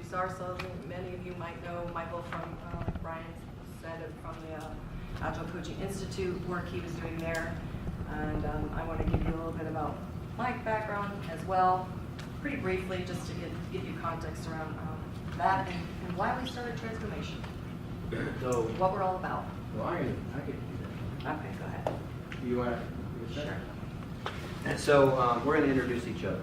introduce ourselves. Many of you might know Michael from, Brian said it, from the Agile Coaching Institute work he was doing there. And I want to give you a little bit about my background as well, pretty briefly, just to give you context around that and why we started Transformation. So, what we're all about. well, I could do that. Okay, go ahead. You want to? Sure. And so we're going to introduce each other.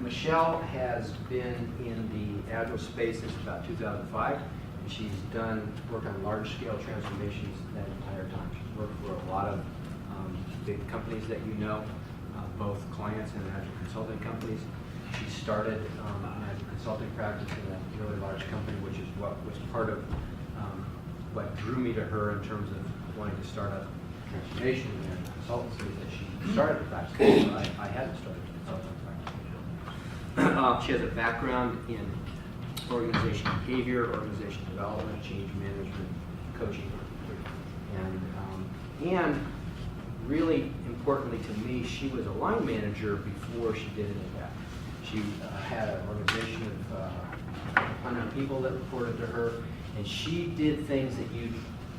Michele has been in the Agile space since about 2005. And she's done work on large-scale transformations that entire time. She's worked for a lot of big companies that you know, both clients and Agile consulting companies. She started an Agile consulting practice in a really large company, which is what was part of what drew me to her in terms of wanting to start a transformation and consultancy. That she started the practice. So I hadn't started the consulting practice. She has a background in organization behavior, organization development, change management, coaching, and really importantly to me, she was a line manager before she did any of that. She had an organization of 100 people that reported to her, and she did things that you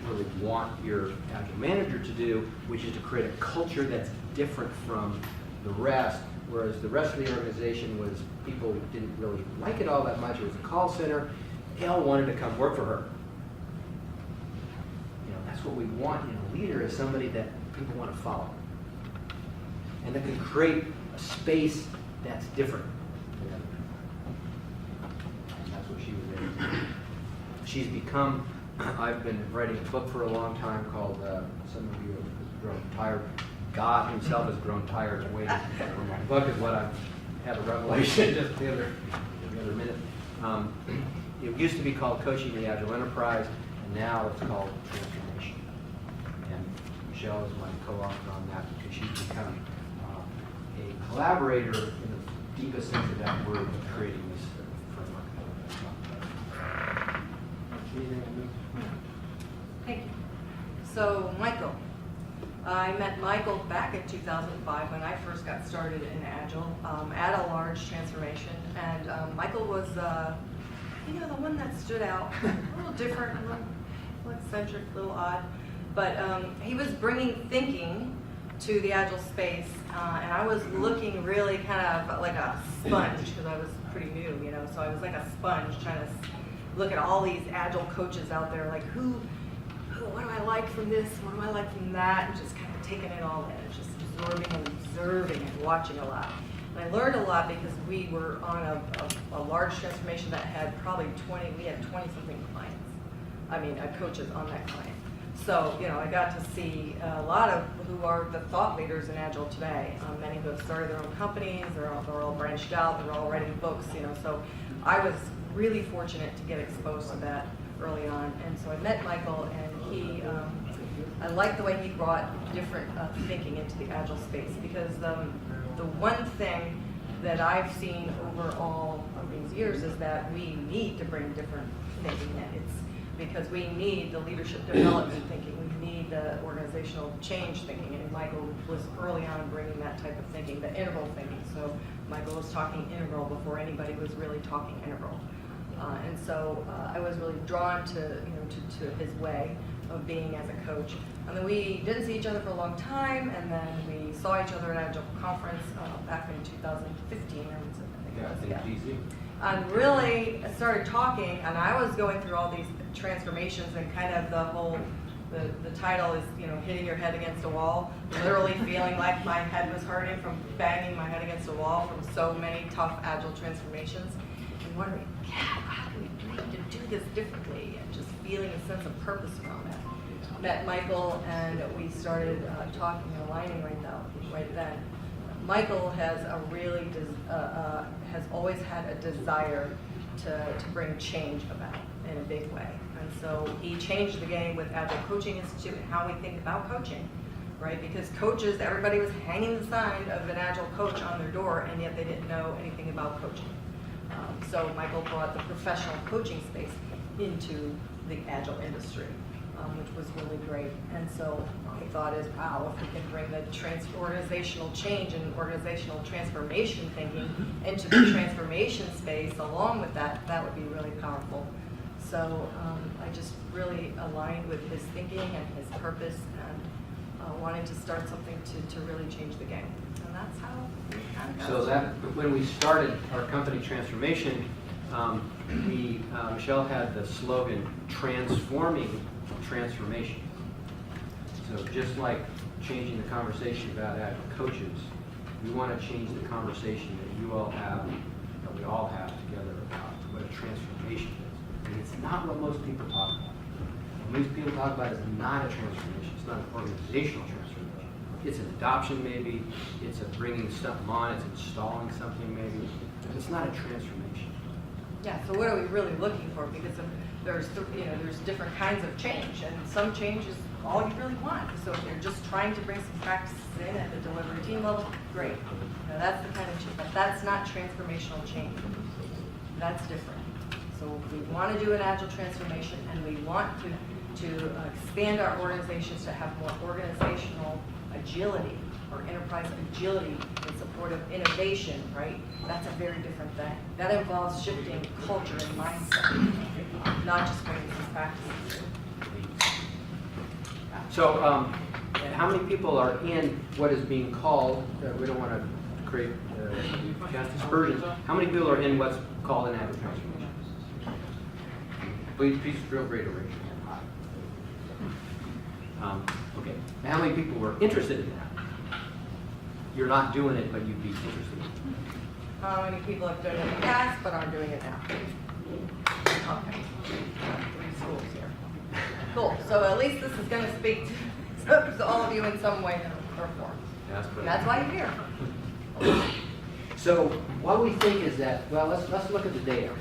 really want your Agile manager to do, which is to create a culture that's different from the rest, whereas the rest of the organization was people didn't really like it all that much. It was a call center. They all wanted to come work for her. You know, that's what we want in a leader, is somebody that people want to follow. And that can create a space that's different. And that's what she was in. She's become, I've been writing a book for a long time called, some of you have grown tired. God himself has grown tired and waiting for my book, is what I've had a revelation just the other minute. It used to be called Coaching the Agile Enterprise, and now it's called Transformation. And Michele is my co-author on that because she's become a collaborator in the deepest sense of that word in creating this framework. Thank you. So, Michael. I met Michael back in 2005 when I first got started in Agile at a large transformation. And Michael was, you know, the one that stood out, a little different, a little eccentric, a little odd. But he was bringing thinking to the Agile space, and I was looking really kind of like a sponge, because I was pretty new, you know, so I was like a sponge trying to look at all these Agile coaches out there, like what do I like from this, what do I like from that, and just kind of taking it all in, just absorbing and observing and watching a lot. And I learned a lot because we were on a large transformation that had probably 20-something clients. I mean, coaches on that client. So, you know, I got to see a lot of who are the thought leaders in Agile today. Many who have started their own companies, they're all branched out, they're all writing books, you know. So I was really fortunate to get exposed to that early on. And so I met Michael, and I liked the way he brought different thinking into the Agile space, because the one thing that I've seen over all of these years is that we need to bring different thinking in. It's because we need the leadership development thinking, we need the organizational change thinking, and Michael was early on bringing that type of thinking, the integral thinking. So Michael was talking integral before anybody was really talking integral. And so I was really drawn to his way of being as a coach. And then we didn't see each other for a long time, and then we saw each other at Agile conference back in 2015. DC. And really started talking, and I was going through all these transformations, and kind of the title is, you know, hitting your head against a wall, literally feeling like my head was hurting from banging my head against a wall from so many tough Agile transformations, and wondering, how do we need to do this differently, and just feeling a sense of purpose around that. Met Michael, and we started talking and aligning right then. Michael has has always had a desire to bring change about in a big way. And so he changed the game with Agile Coaching Institute and how we think about coaching, right? Because coaches, everybody was hanging the sign of an Agile coach on their door, and yet they didn't know anything about coaching. So Michael brought the professional coaching space into the Agile industry. which was really great. And so my thought is, wow, if we can bring the organizational change and organizational transformation thinking into the transformation space along with that, that would be really powerful. So I just really aligned with his thinking and his purpose and wanting to start something to really change the game. And that's how we kind of got So started. that, when we started our company transformation, Michele had the slogan, transforming transformation. So just like changing the conversation about agile coaches, we want to change the conversation that you all have, that we all have together about what a transformation is. And it's not what most people talk about. What most people talk about is not a transformation. It's not an organizational transformation. It's an adoption maybe, it's a bringing something on, it's installing something maybe, but it's not a transformation. Yeah, so what are we really looking for? Because there's different kinds of change, and some change is all you really want. So if you're just trying to bring some practices in at the delivery team level, great. That's the kind of change, but that's not transformational change. That's different. So we want to do an agile transformation, and we want to expand our organizations to have more organizational agility or enterprise agility in support of innovation, right? That's a very different thing. That involves shifting culture and mindset, not just bringing some practices. So how many people are in what is being called, we don't want to create cast aspersions, how many people are in what's called an agile transformation? Please feel free to raise your hand. Okay, now, how many people were interested in that? You're not doing it, but you'd be interested in it. How many people have done it in the past but aren't doing it now? Okay. 3 schools here. Cool. So at least this is going to speak to all of you in some way or form. And that's why you're here. So what we think is that, well, let's look at the data.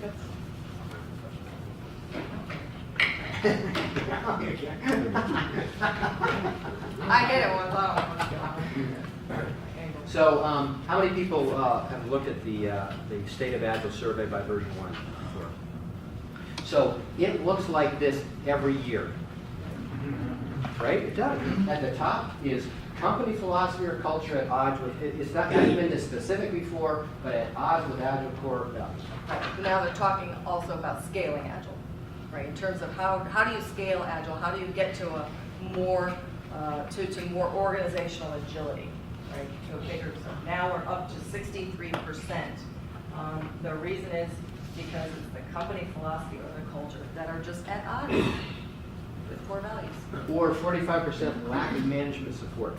I get it once. I So how many people have looked at the State of Agile survey by version 1 before? So it looks like this every year, right? It does. At the top is company philosophy or culture at odds with, it's not even this specific before, but at odds with Agile core values. Right. Now they're talking also about scaling Agile, right? In terms of how do you scale Agile? How do you get to a more to more organizational agility, right? To a bigger. So now we're up to 63%. The reason is because it's the company philosophy or the culture that are just at odds with core values. Or 45% lack of management support.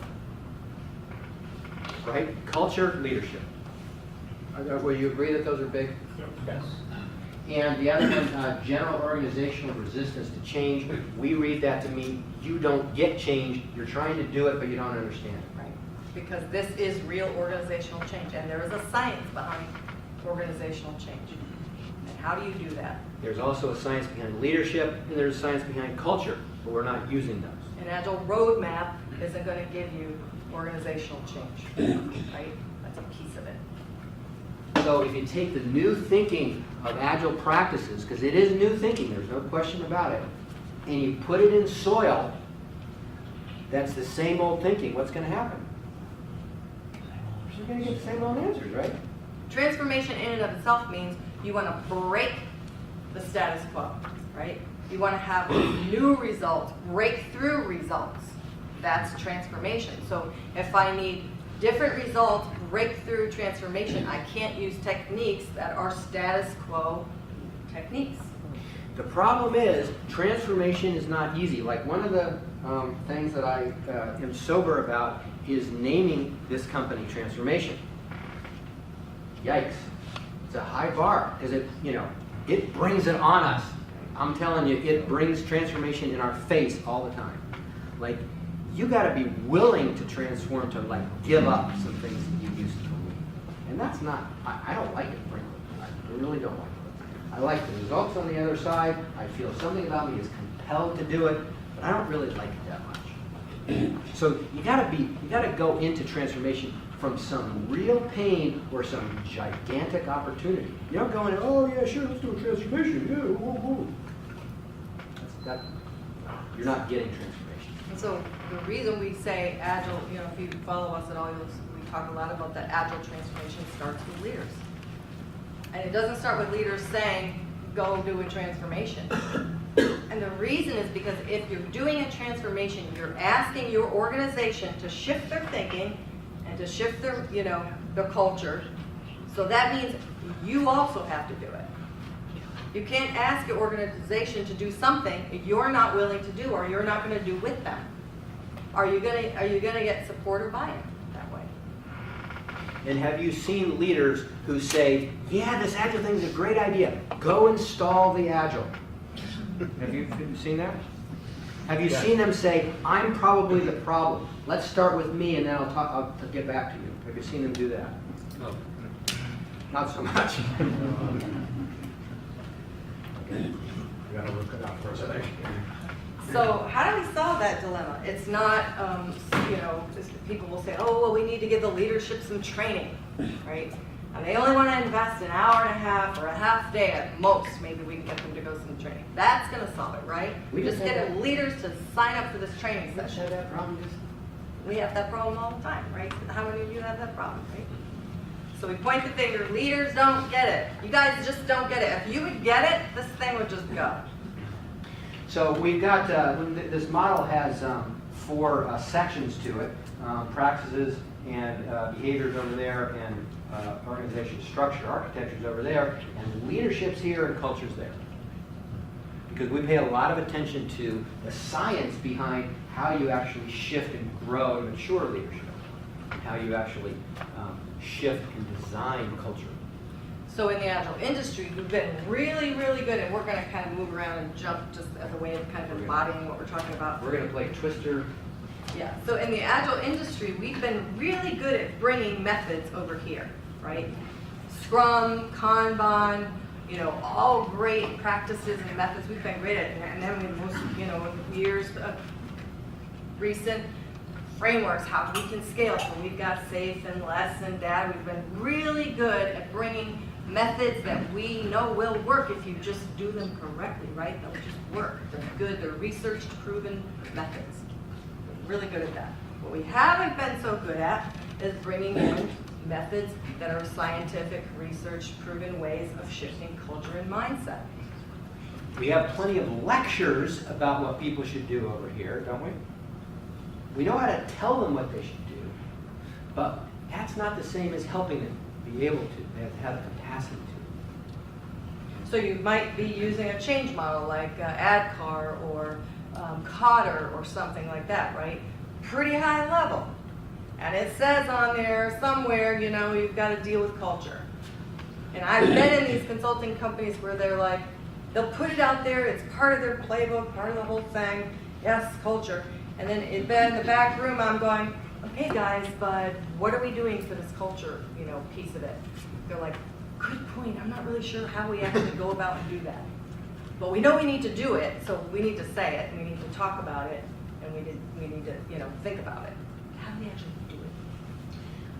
Right? Culture, leadership. Will you agree that those are big? Yes. And the other one, general organizational resistance to change. We read that to mean you don't get change, you're trying to do it, but you don't understand it. Right. Because this is real organizational change, and there is a science behind organizational change. And how do you do that? There's also a science behind leadership, and there's a science behind culture, but we're not using those. An Agile roadmap isn't going to give you organizational change, right? That's a piece of it. So if you take the new thinking of Agile practices, because it is new thinking, there's no question about it, and you put it in soil, that's the same old thinking. What's going to happen? You're going to get the same old answers, right? Transformation in and of itself means you want to break the status quo, right? You want to have new results, breakthrough results. That's transformation. So if I need different results, breakthrough transformation, I can't use techniques that are status quo techniques. The problem is transformation is not easy. Like one of the things that I am sober about is naming this company transformation. Yikes. It's a high bar because it brings it on us. I'm telling you, it brings transformation in our face all the time. Like, you got to be willing to transform, to like give up some things that you used to believe. And that's not, I don't like it, frankly. I really don't like it. I like the results on the other side. I feel something about me is compelled to do it, but I don't really like it that much. So you got to go into transformation from some real pain or some gigantic opportunity. You don't go in, oh yeah, sure, let's do a transformation. Yeah, whoa, whoa. you're not getting transformation. And so the reason we say agile, if you follow us at all, we talk a lot about that agile transformation starts with leaders. And it doesn't start with leaders saying, go do a transformation. And the reason is because if you're doing a transformation, you're asking your organization to shift their thinking and to shift their, their culture. So that means you also have to do it. You can't ask your organization to do something you're not willing to do or you're not going to do with them. Are you gonna get support or buy-in that way? And have you seen leaders who say, yeah, this Agile thing is a great idea. Go install the Agile. Have you seen that? Have you seen them say, I'm probably the problem. Let's start with me and then I'll get back to you. Have you seen them do that? No. Not so much. Okay. You gotta look it up for a second. So how do we solve that dilemma? It's not, people will say, oh, well, we need to give the leadership some training, right? And they only want to invest an hour and a half or a half day at most. Maybe we can get them to go some training. That's going to solve it, right? We just just had get leaders to sign up for this training session. that problem just We have that problem all the time, right? How many of you have that problem, right? So we point the finger, leaders don't get it. You guys just don't get it. If you would get it, this thing would just go. So we've got, this model has 4 sections to it, practices and behaviors over there, and organization structure, architecture's over there, and leadership's here and culture's there. Because we pay a lot of attention to the science behind how you actually shift and grow and mature leadership, and how you actually shift and design culture. So in the Agile industry, we've been really, really good, and we're going to kind of move around and jump just as a way of kind of embodying what we're talking about. We're going to play Twister. Yeah, so in the Agile industry, we've been really good at bringing methods over here, right? Scrum, Kanban, all great practices and methods. We've been great at it. And then in most, years of recent frameworks, how we can scale. So we've got SAFe and LESS and DAD. We've been really good at bringing methods that we know will work if you just do them correctly, right? They'll just work. They're good. They're researched, proven methods. We're really good at that. What we haven't been so good at is bringing in methods that are scientific, research, proven ways of shifting culture and mindset. We have plenty of lectures about what people should do over here, don't we? We know how to tell them what they should do, but that's not the same as helping them be able to. They have to have the capacity to. So you might be using a change model like ADCAR or Cotter or something like that, right? Pretty high level. And it says on there somewhere, you've got to deal with culture. And I've been in these consulting companies where they're like, they'll put it out there, it's part of their playbook, part of the whole thing, yes, culture. And then in the back room, I'm going, okay, guys, but what are we doing for this culture, piece of it? They're like, good point. I'm not really sure how we actually go about and do that. But we know we need to do it, so we need to say it, and we need to talk about it, and we need to, think about it. How do we actually do it?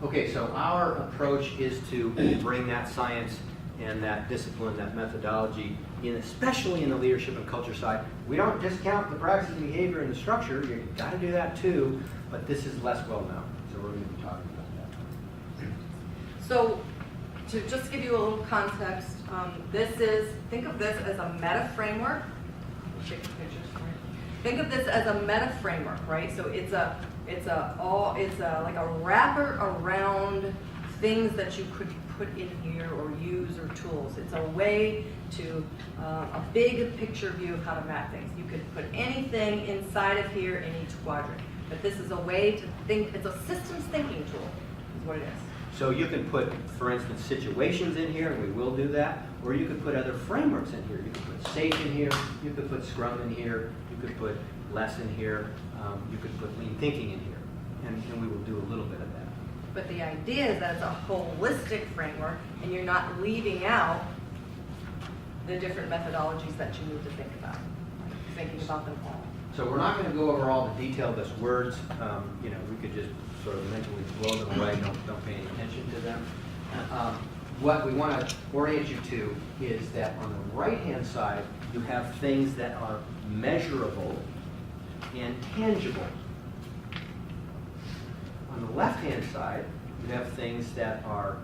Okay, so our approach is to bring that science and that discipline, that methodology, especially in the leadership and culture side. We don't discount the practice and behavior and the structure. You've got to do that too, but this is less well known, so we're going to be talking about that. So, to just give you a little context, think of this as a meta framework. Take the pictures for me. Think of this as a meta framework, right? So it's like a wrapper around things that you could put in here or use or tools. It's a way to, a big picture view of how to map things. You could put anything inside of here in each quadrant. But this is a way to think, it's a systems thinking tool, is what it is. So you can put, for instance, situations in here, and we will do that, or you could put other frameworks in here. You could put SAFe in here, you could put Scrum in here, you could put LESS in here, you could put lean thinking in here, and we will do a little bit of that. But the idea is that it's a holistic framework, and you're not leaving out the different methodologies that you need to think about, thinking about them all. So we're not going to go over all the detailed words. We could just sort of mentally blow them away. Don't pay any attention to them. What we want to orient you to is that on the right-hand side, you have things that are measurable and tangible. On the left-hand side, you have things that are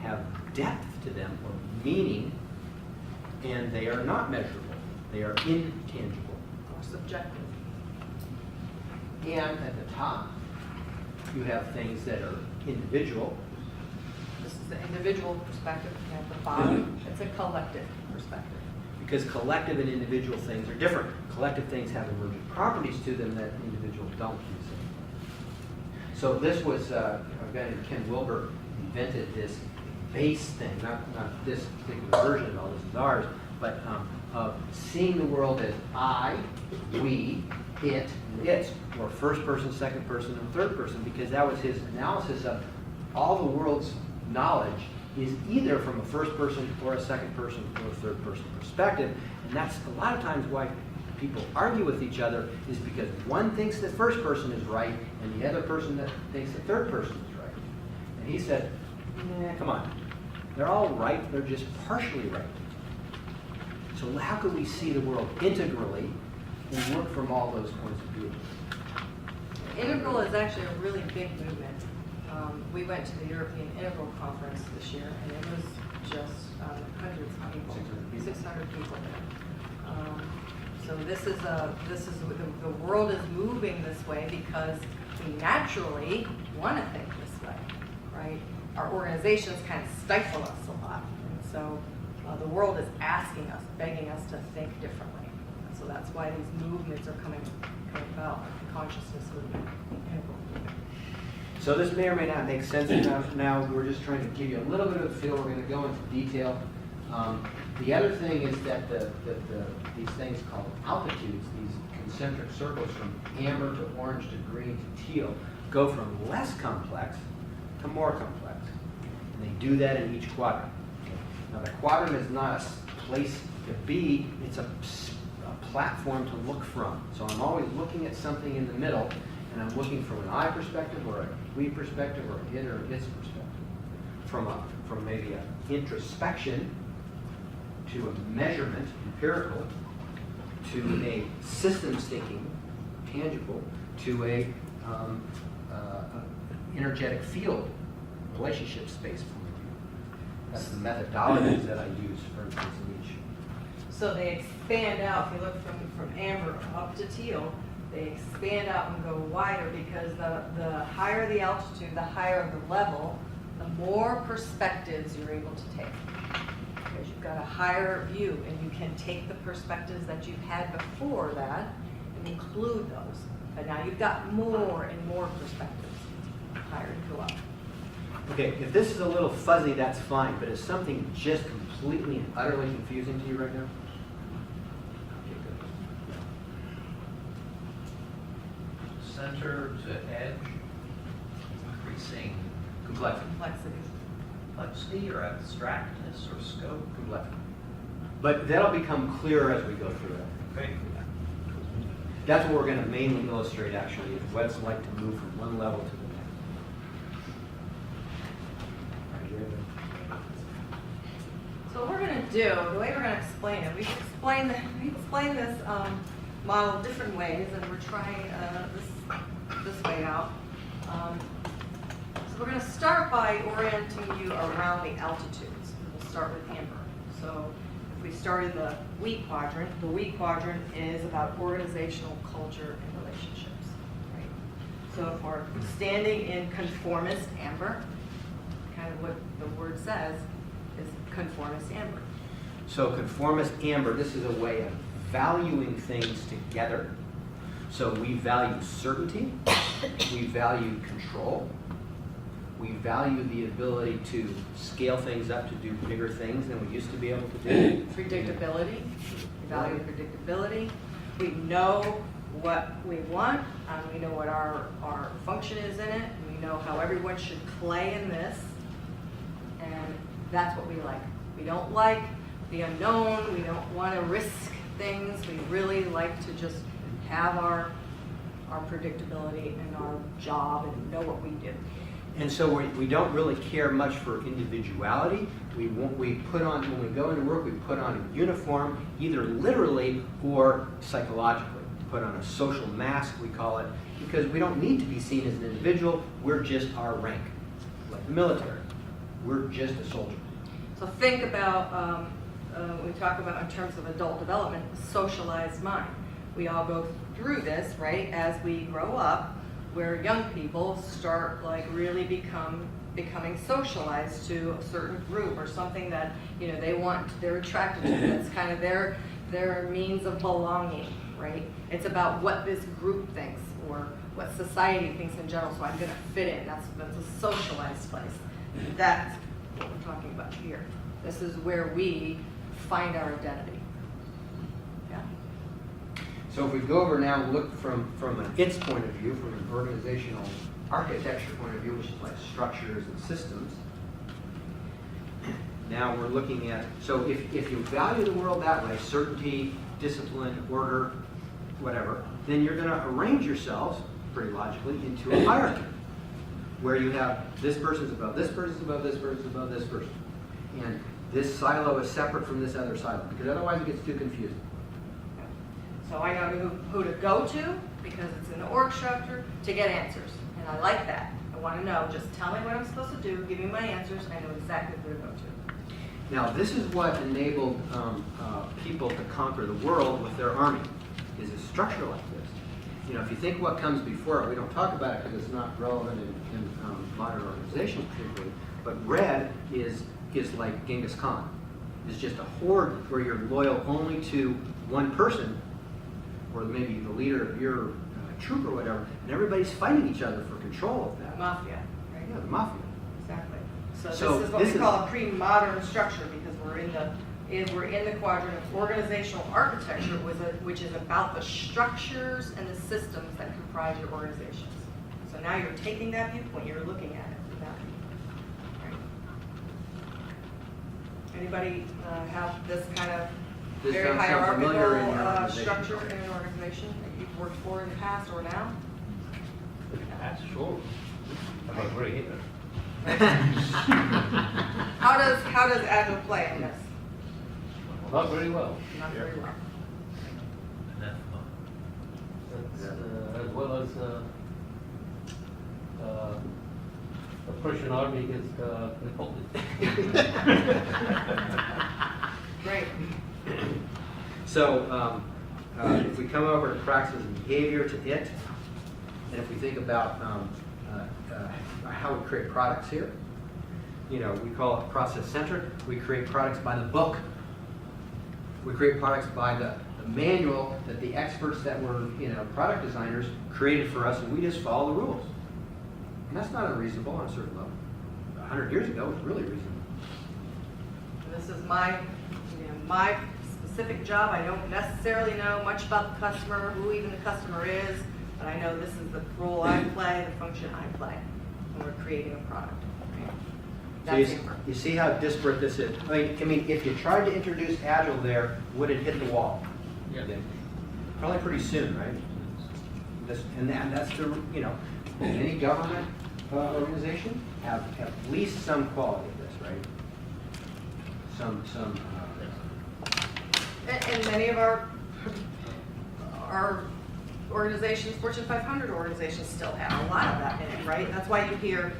have depth to them or meaning, and they are not measurable. They are intangible. Or subjective. And at the top, you have things that are individual. This is the individual perspective, and at the bottom, it's a collective perspective. Because collective and individual things are different. Collective things have emergent properties to them that individual don't, you see. So this was, a guy named Ken Wilber invented this base thing, not this particular version of all this is ours, but of seeing the world as I, we, it, and its, or first person, second person, and third person, because that was his analysis of all the world's knowledge is either from a first person or a second person or a third person perspective. And that's a lot of times why people argue with each other, is because one thinks the first person is right and the other person that thinks the third person is right. And he said, nah, come on. They're all right, they're just partially right. So how could we see the world integrally and work from all those points of view? Integral is actually a really big movement. We went to the European Integral Conference this year, and it was just hundreds of people, 600 people there. So this is the world is moving this way because we naturally want to think this way, right? Our organizations kind of stifle us a lot, and so the world is asking us, begging us to think differently. And so that's why these movements are coming about, the consciousness movement, the integral movement. So this may or may not make sense now. We're just trying to give you a little bit of a feel. We're going to go into detail. The other thing is that these things called altitudes, these concentric circles from amber to orange to green to teal, go from less complex to more complex. And they do that in each quadrant. Now the quadrant is not a place to be, it's a platform to look from. So I'm always looking at something in the middle, and I'm looking from an I perspective or a we perspective or an it or its perspective. From maybe an introspection to a measurement, empirical, to a systems thinking, tangible, to a energetic field, relationship space point of view. That's the methodologies that I use, for instance, in each. So they expand out, if you look from amber up to teal, they expand out and go wider because the higher the altitude, the higher the level, the more perspectives you're able to take. Because you've got a higher view and you can take the perspectives that you've had before that and include those. But now you've got more and more perspectives, the higher you go up. Okay, if this is a little fuzzy, that's fine, but is something just completely and utterly confusing to you right now? Okay, good. Center to edge, increasing complexity or abstractness or scope. Complexity. But that'll become clearer as we go through it. Okay. That's what we're going to mainly illustrate, actually, is what it's like to move from one level to the next. So what we're going to do, the way we're going to explain it, we explain this model different ways, and we're trying this way out. So we're going to start by orienting you around the altitudes. We'll start with amber. So if we start in the we quadrant, the we quadrant is about organizational culture and relationships. Right? So if we're standing in conformist amber, kind of what the word says is conformist amber. So conformist amber, this is a way of valuing things together. So we value certainty, we value control, we value the ability to scale things up to do bigger things than we used to be able to do. Predictability, we value predictability. We know what we want, and we know what our function is in it, and we know how everyone should play in this, and that's what we like. We don't like the unknown, we don't want to risk things, we really like to just have our predictability and our job and know what we do. And so we don't really care much for individuality. We put on, when we go into work, we put on a uniform, either literally or psychologically. put on a social mask, we call it, because we don't need to be seen as an individual. We're just our rank, like the military. We're just a soldier. So think about, we talk about in terms of adult development, socialized mind. We all go through this, right, as we grow up, where young people start like really becoming socialized to a certain group or something that, you know, they're attracted to. That's kind of their means of belonging, right? It's about what this group thinks or what society thinks in general, so I'm gonna fit in. That's a socialized place. That's what we're talking about here. This is where we find our identity. Yeah. So if we go over now and look from an its point of view, from an organizational architecture point of view, which is like structures and systems, now we're looking at, so if you value the world that way, certainty, discipline, order, whatever, then you're going to arrange yourselves, pretty logically, into a hierarchy, where you have this person's above this person's above this person's above this person. And this silo is separate from this other silo, because otherwise it gets too confusing. So I know who to go to, because it's in the org structure, to get answers. And I like that. I want to know, just tell me what I'm supposed to do, give me my answers, I know exactly who to go to. Now, this is what enabled people to conquer the world with their army, is a structure like this. You know, if you think what comes before it, we don't talk about it because it's not relevant in modern organizations particularly, but red is like Genghis Khan. It's just a horde where you're loyal only to one person, or maybe the leader of your troop or whatever, and everybody's fighting each other for control of that. Mafia, right? Yeah, the mafia. Exactly. So So this is what this we is- call a pre-modern structure, because we're in the quadrant of organizational architecture, which is about the structures and the systems that comprise your organizations. So now you're taking that viewpoint, you're looking at it from that viewpoint. Right? Anybody have this kind of This very sounds familiar in your hierarchical organization. structure in an organization that you've worked for in the past or now? That's sure. I'm agree here. How does Agile play in this? Not very well. Not very well. Enough. That's, as well as the Prussian army against Napoleon. Great. So if we come over to practices and behavior, to it, and if we think about how we create products here, you know, we call it process-centric. We create products by the book. We create products by the manual that the experts that were, you know, product designers created for us, and we just follow the rules. And that's not unreasonable on a certain level. 100 years ago, it was really reasonable. This is my specific job. I don't necessarily know much about the customer, who even the customer is, but I know this is the role I play, the function I play when we're creating a product. Right? So That's it. you see how disparate this is. I mean, if you tried to introduce Agile there, would it hit the wall? Yeah. Probably pretty soon, right? And that's the, you know, any government organization have at least some quality of this, right? And many of our organizations, Fortune 500 organizations, still have a lot of that in it, right? That's why you hear,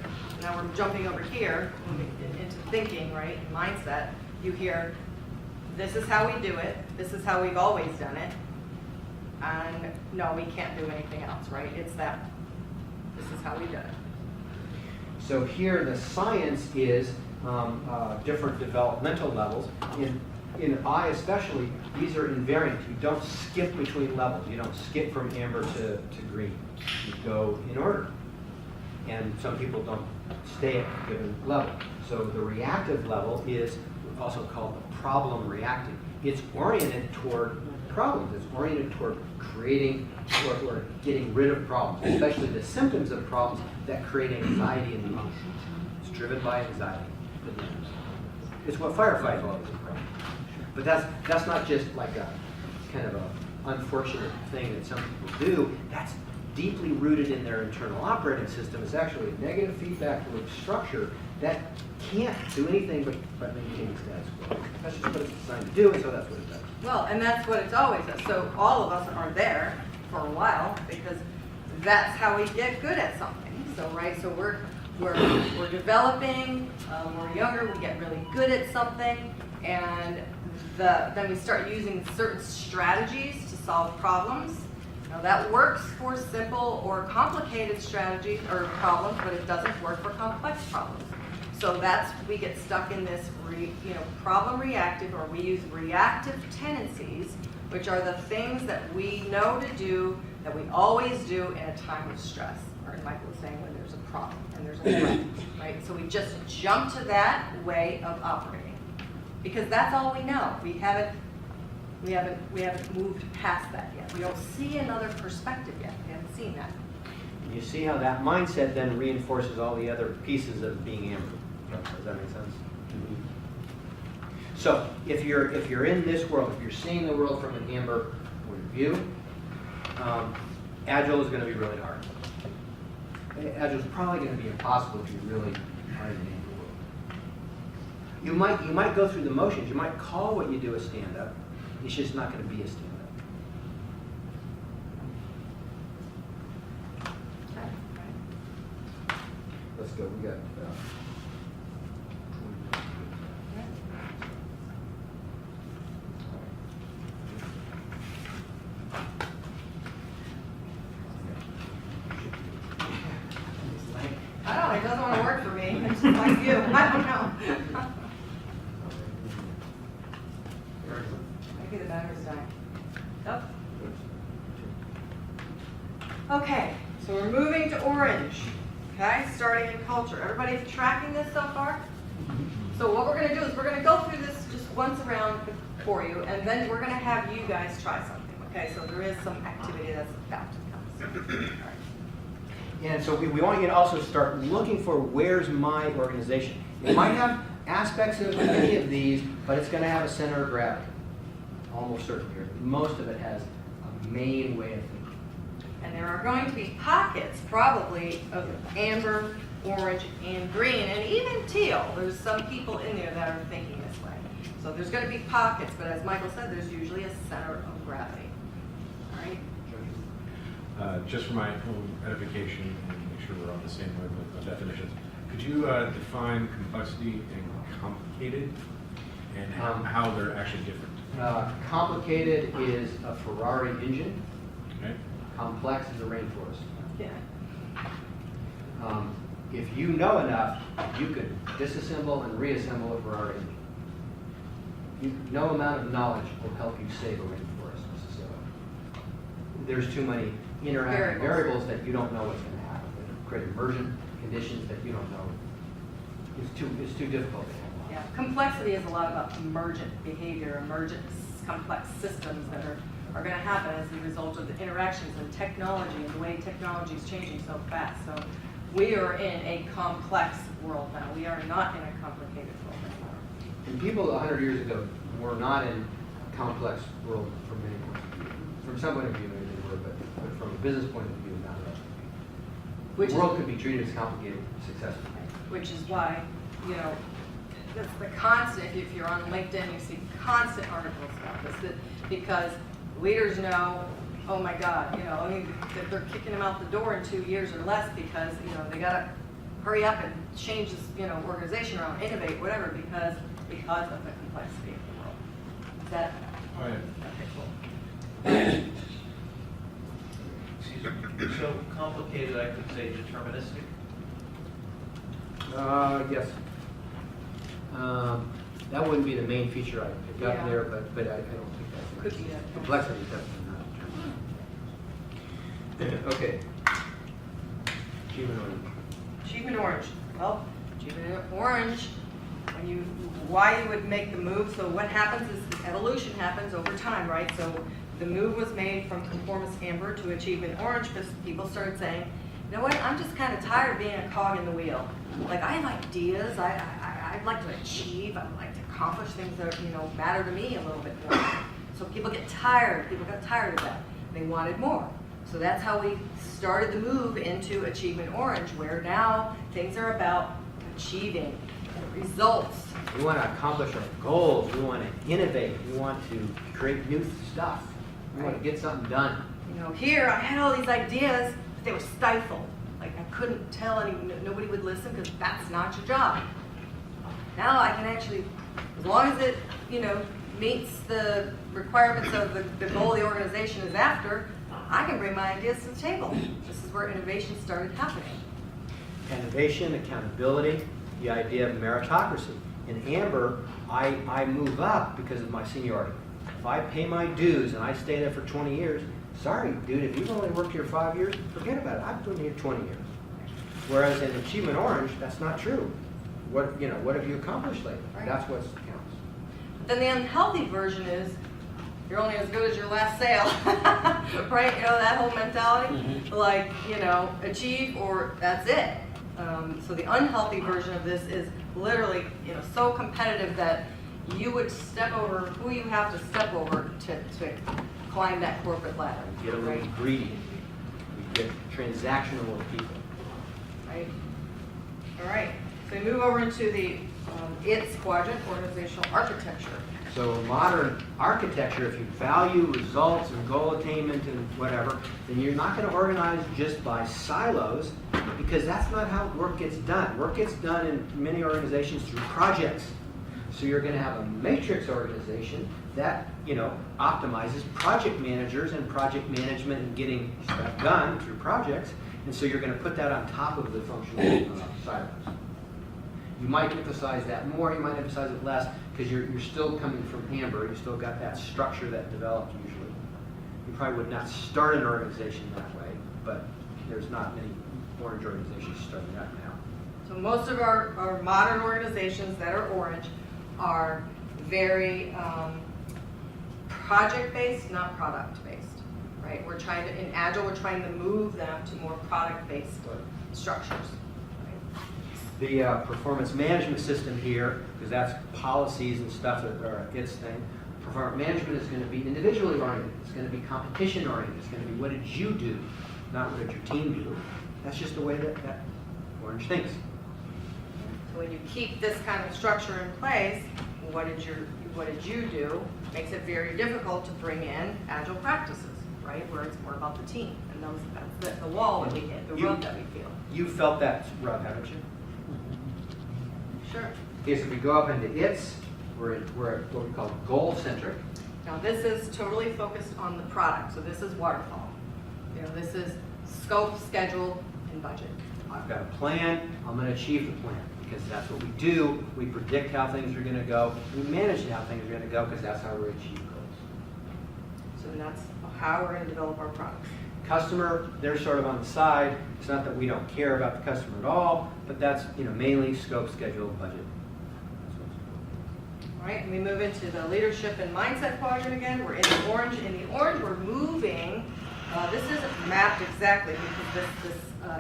now we're jumping over here into thinking, right, mindset. You hear, this is how we do it, this is how we've always done it, and no, we can't do anything else, right? It's that, this is how we do it. So here, the science is different developmental levels. In I especially, these are invariant. You don't skip between levels. You don't skip from amber to green. You go in order. And some people don't stay at a given level. So the reactive level is also called the problem reacting. It's oriented toward problems. It's oriented toward creating or getting rid of problems, especially the symptoms of problems that create anxiety and emotion. It's driven by anxiety. It's what firefighters always do. But that's not just like a kind of a unfortunate thing that some people do. That's deeply rooted in their internal operating system. It's actually a negative feedback loop structure that can't do anything but maintain status quo. That's just what it's designed to do, and so that's what it does. Well, and that's what it's always does. So all of us are there for a while because that's how we get good at something. So, right, so we're developing, we're younger, we get really good at something, and then we start using certain strategies to solve problems. Now that works for simple or complicated strategies or problems, but it doesn't work for complex problems. So we get stuck in this, problem reactive, or we use reactive tendencies, which are the things that we know to do, that we always do in a time of stress. Or Michael was saying when there's a problem and there's a threat, right? So we just jump to that way of operating because that's all we know. We haven't moved past that yet. We don't see another perspective yet. We haven't seen that. You see how that mindset then reinforces all the other pieces of being Amber. Does that make sense? So if you're in this world, if you're seeing the world from an Amber point of view, Agile is going to be really hard. Agile is probably going to be impossible if you really are in the Amber world. You might go through the motions. You might call what you do a stand-up. It's just not going to be a stand-up. Let's go. We got. I don't know, it doesn't want to work for me. It's just like you. I don't know. Maybe the battery's dying. Nope. Okay, so we're moving to orange. Okay, starting in culture. Everybody tracking this so far? So what we're going to do is we're going to go through this just once around for you, and then we're going to have you guys try something. Okay, so there is some activity that's about to come. All right. And so we want you to also start looking for where's my organization. It might have aspects of any of these, but it's going to have a center of gravity. Almost certainly. Most of it has a main way of thinking. And there are going to be pockets, probably, of amber, orange, and green, and even teal. There's some people in there that are thinking this way. So there's going to be pockets, but as Michael said, there's usually a center of gravity. All right? Just for my own edification and make sure we're on the same wavelength on definitions, could you define complexity and complicated and how they're actually different? Complicated is a Ferrari engine. Okay. Complex is a rainforest. Yeah. If you know enough, you could disassemble and reassemble a Ferrari engine. No amount of knowledge will help you save a rainforest necessarily. There's too many interactive variables that you don't know what's going to happen. That create emergent conditions that you don't know. It's too difficult to handle. Yeah. Complexity is a lot about emergent behavior, emergent complex systems that are going to happen as a result of the interactions and technology and the way technology is changing so fast. So we are in a complex world now. We are not in a complicated world anymore. And people 100 years ago were not in a complex world from many points of view. From some point of view, maybe they were, but from a business point of view, not at all. The world could be treated as complicated successfully. Which is why, that's the constant, if you're on LinkedIn, you see constant articles about this, because leaders know, oh my God, that they're kicking them out the door in 2 years or less because, they got to hurry up and change this, organization around, innovate, whatever, because of the complexity of the world. Is that? Oh, yeah. Okay, cool. Excuse me. So complicated, I could say deterministic. Yes. That wouldn't be the main feature I picked up there, but I don't think that's Could be that. complexity is definitely not. Okay. Achievement orange. Achievement orange. Well, achievement orange, why you would make the move. So what happens is evolution happens over time, right? So the move was made from conformist amber to achievement orange because people started saying, you know what, I'm just kind of tired of being a cog in the wheel. Like, I have ideas, I'd like to achieve, I'd like to accomplish things that, matter to me a little bit more. So people got tired of that. They wanted more. So that's how we started the move into achievement orange, where now things are about achieving results. We want to accomplish our goals. We want to innovate. We want to create new stuff. We want to get something done. You know, here I had all these ideas, but they were stifled. Like I couldn't tell nobody would listen because that's not your job. Now I can actually, as long as it, you know, meets the requirements of the goal the organization is after, I can bring my ideas to the table. This is where innovation started happening. Innovation, accountability, the idea of meritocracy. In Amber, I move up because of my seniority. If I pay my dues and I stay there for 20 years, sorry, dude, if you've only worked here 5 years, forget about it. I've been here 20 years. Whereas in Achievement Orange, that's not true. What have you accomplished lately? Right. That's what counts. Then the unhealthy version is you're only as good as your last sale, right? You know, that whole mentality, like, you know, achieve or that's it. So the unhealthy version of this is literally, you know, so competitive that you would step over who you have to step over to climb that corporate ladder. Get a little right? greedy. We get transactional with people. Right? All right. So we move over into the ITS quadrant, organizational architecture. So modern architecture, if you value results and goal attainment and whatever, then you're not going to organize just by silos, because that's not how work gets done. Work gets done in many organizations through projects. So you're going to have a matrix organization that, you know, optimizes project managers and project management and getting stuff done through projects. And so you're going to put that on top of the functional silos. You might emphasize that more, you might emphasize it less, because you're still coming from Amber, you still got that structure that developed usually. You probably would not start an organization that way, but there's not many orange organizations starting that now. So most of our modern organizations that are orange are very project-based, not product-based, right? We're trying to, in Agile, we're trying to move them to more product-based structures. The performance management system here, because that's policies and stuff that are its thing. Performance management is going to be individually oriented. It's going to be competition oriented. It's going to be what did you do, not what did your team do. That's just the way that Orange thinks. So when you keep this kind of structure in place, what did you do? Makes it very difficult to bring in agile practices, right? Where it's more about the team and that's the wall that we hit, the rub that we feel. You felt that rub, haven't you? Sure. Okay, so we go up into ITS, we're at what we call goal-centric. Now this is totally focused on the product. So this is waterfall. You know, this is scope, schedule, and budget. I've got a plan, I'm going to achieve the plan, because that's what we do. We predict how things are going to go. We manage how things are going to go, because that's how we achieve goals. So that's how we're going to develop our products. Customer, they're sort of on the side. It's not that we don't care about the customer at all, but that's, you know, mainly scope, schedule, budget. All right, and we move into the leadership and mindset quadrant again. We're in the orange. In the orange, we're moving. This isn't mapped exactly because this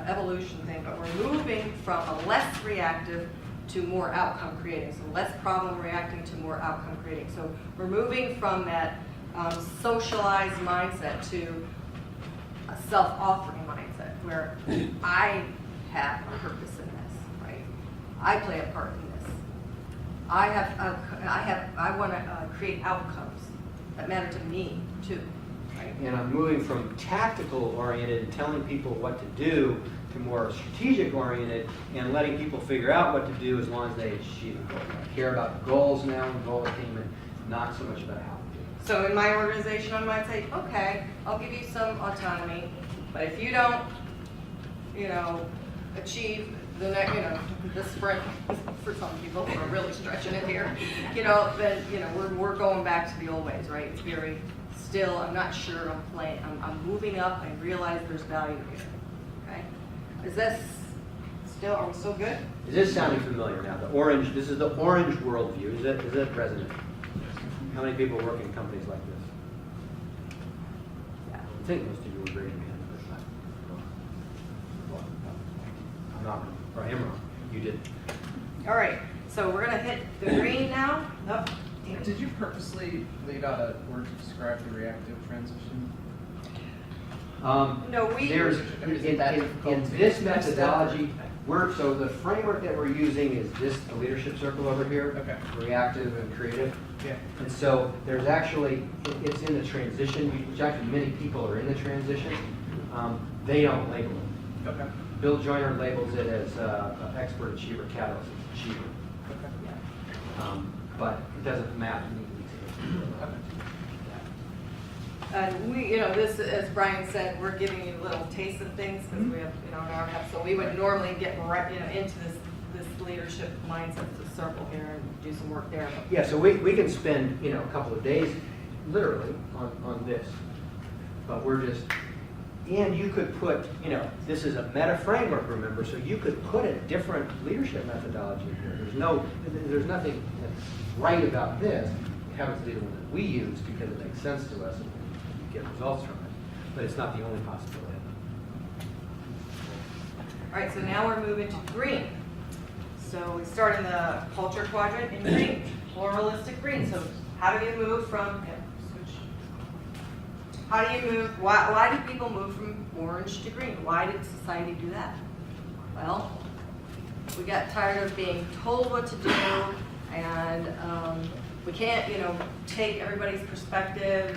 evolution thing, but we're moving from a less reactive to more outcome creating. So less problem reacting to more outcome creating. So we're moving from that socialized mindset to a self-offering mindset where I have a purpose in this, right? I play a part in this. I want to create outcomes that matter to me too, right? And I'm moving from tactical oriented and telling people what to do to more strategic oriented and letting people figure out what to do as long as they achieve the goal. I care about the goals now and goal attainment, not so much about how to do it. So in my organization, I might say, okay, I'll give you some autonomy, but if you don't, you know, achieve the next, you know, the sprint for some people who are really stretching it here, you know, then, you know, we're going back to the old ways, right? It's very still, I'm not sure I'm playing, I'm moving up, I realize there's value here, okay? Is this still, are we still good? Is this sounding familiar now? The orange, this is the orange worldview. Is it resonant? How many people work in companies like this? Yeah. I think most of you were raising hands, but I'm not wrong, or I am wrong. You did. All right, so we're gonna hit the green now. Nope. Did you purposely leave out a word to describe the reactive transition? No, There's, Isn't that in this methodology, so the framework that we're using is this, the leadership circle over here. Okay. Reactive and creative. Yeah. And so there's actually, it's in the transition, which actually many people are in the transition. They don't label it. Okay. Bill Joyner labels it as expert achiever, catalyst achiever. Okay. But it doesn't map neatly to it. Okay. And we, this, as Brian said, we're giving you little tastes of things because we have, in our house. So we would normally get right, into this leadership mindset, the circle here, and do some work there. But Yeah, so we can spend, a couple of days, literally, on this. But we're just, and you could put, this is a meta framework, remember, so you could put a different leadership methodology here. There's nothing that's right about this. It happens to be the one that we use because it makes sense to us and we get results from it. But it's not the only possibility. all right, so now we're moving to green. So we start in the culture quadrant in green, pluralistic green. So how do you move from, switch. How do you move, why do people move from orange to green? Why did society do that? Well, we got tired of being told what to do, and we can't, take everybody's perspective,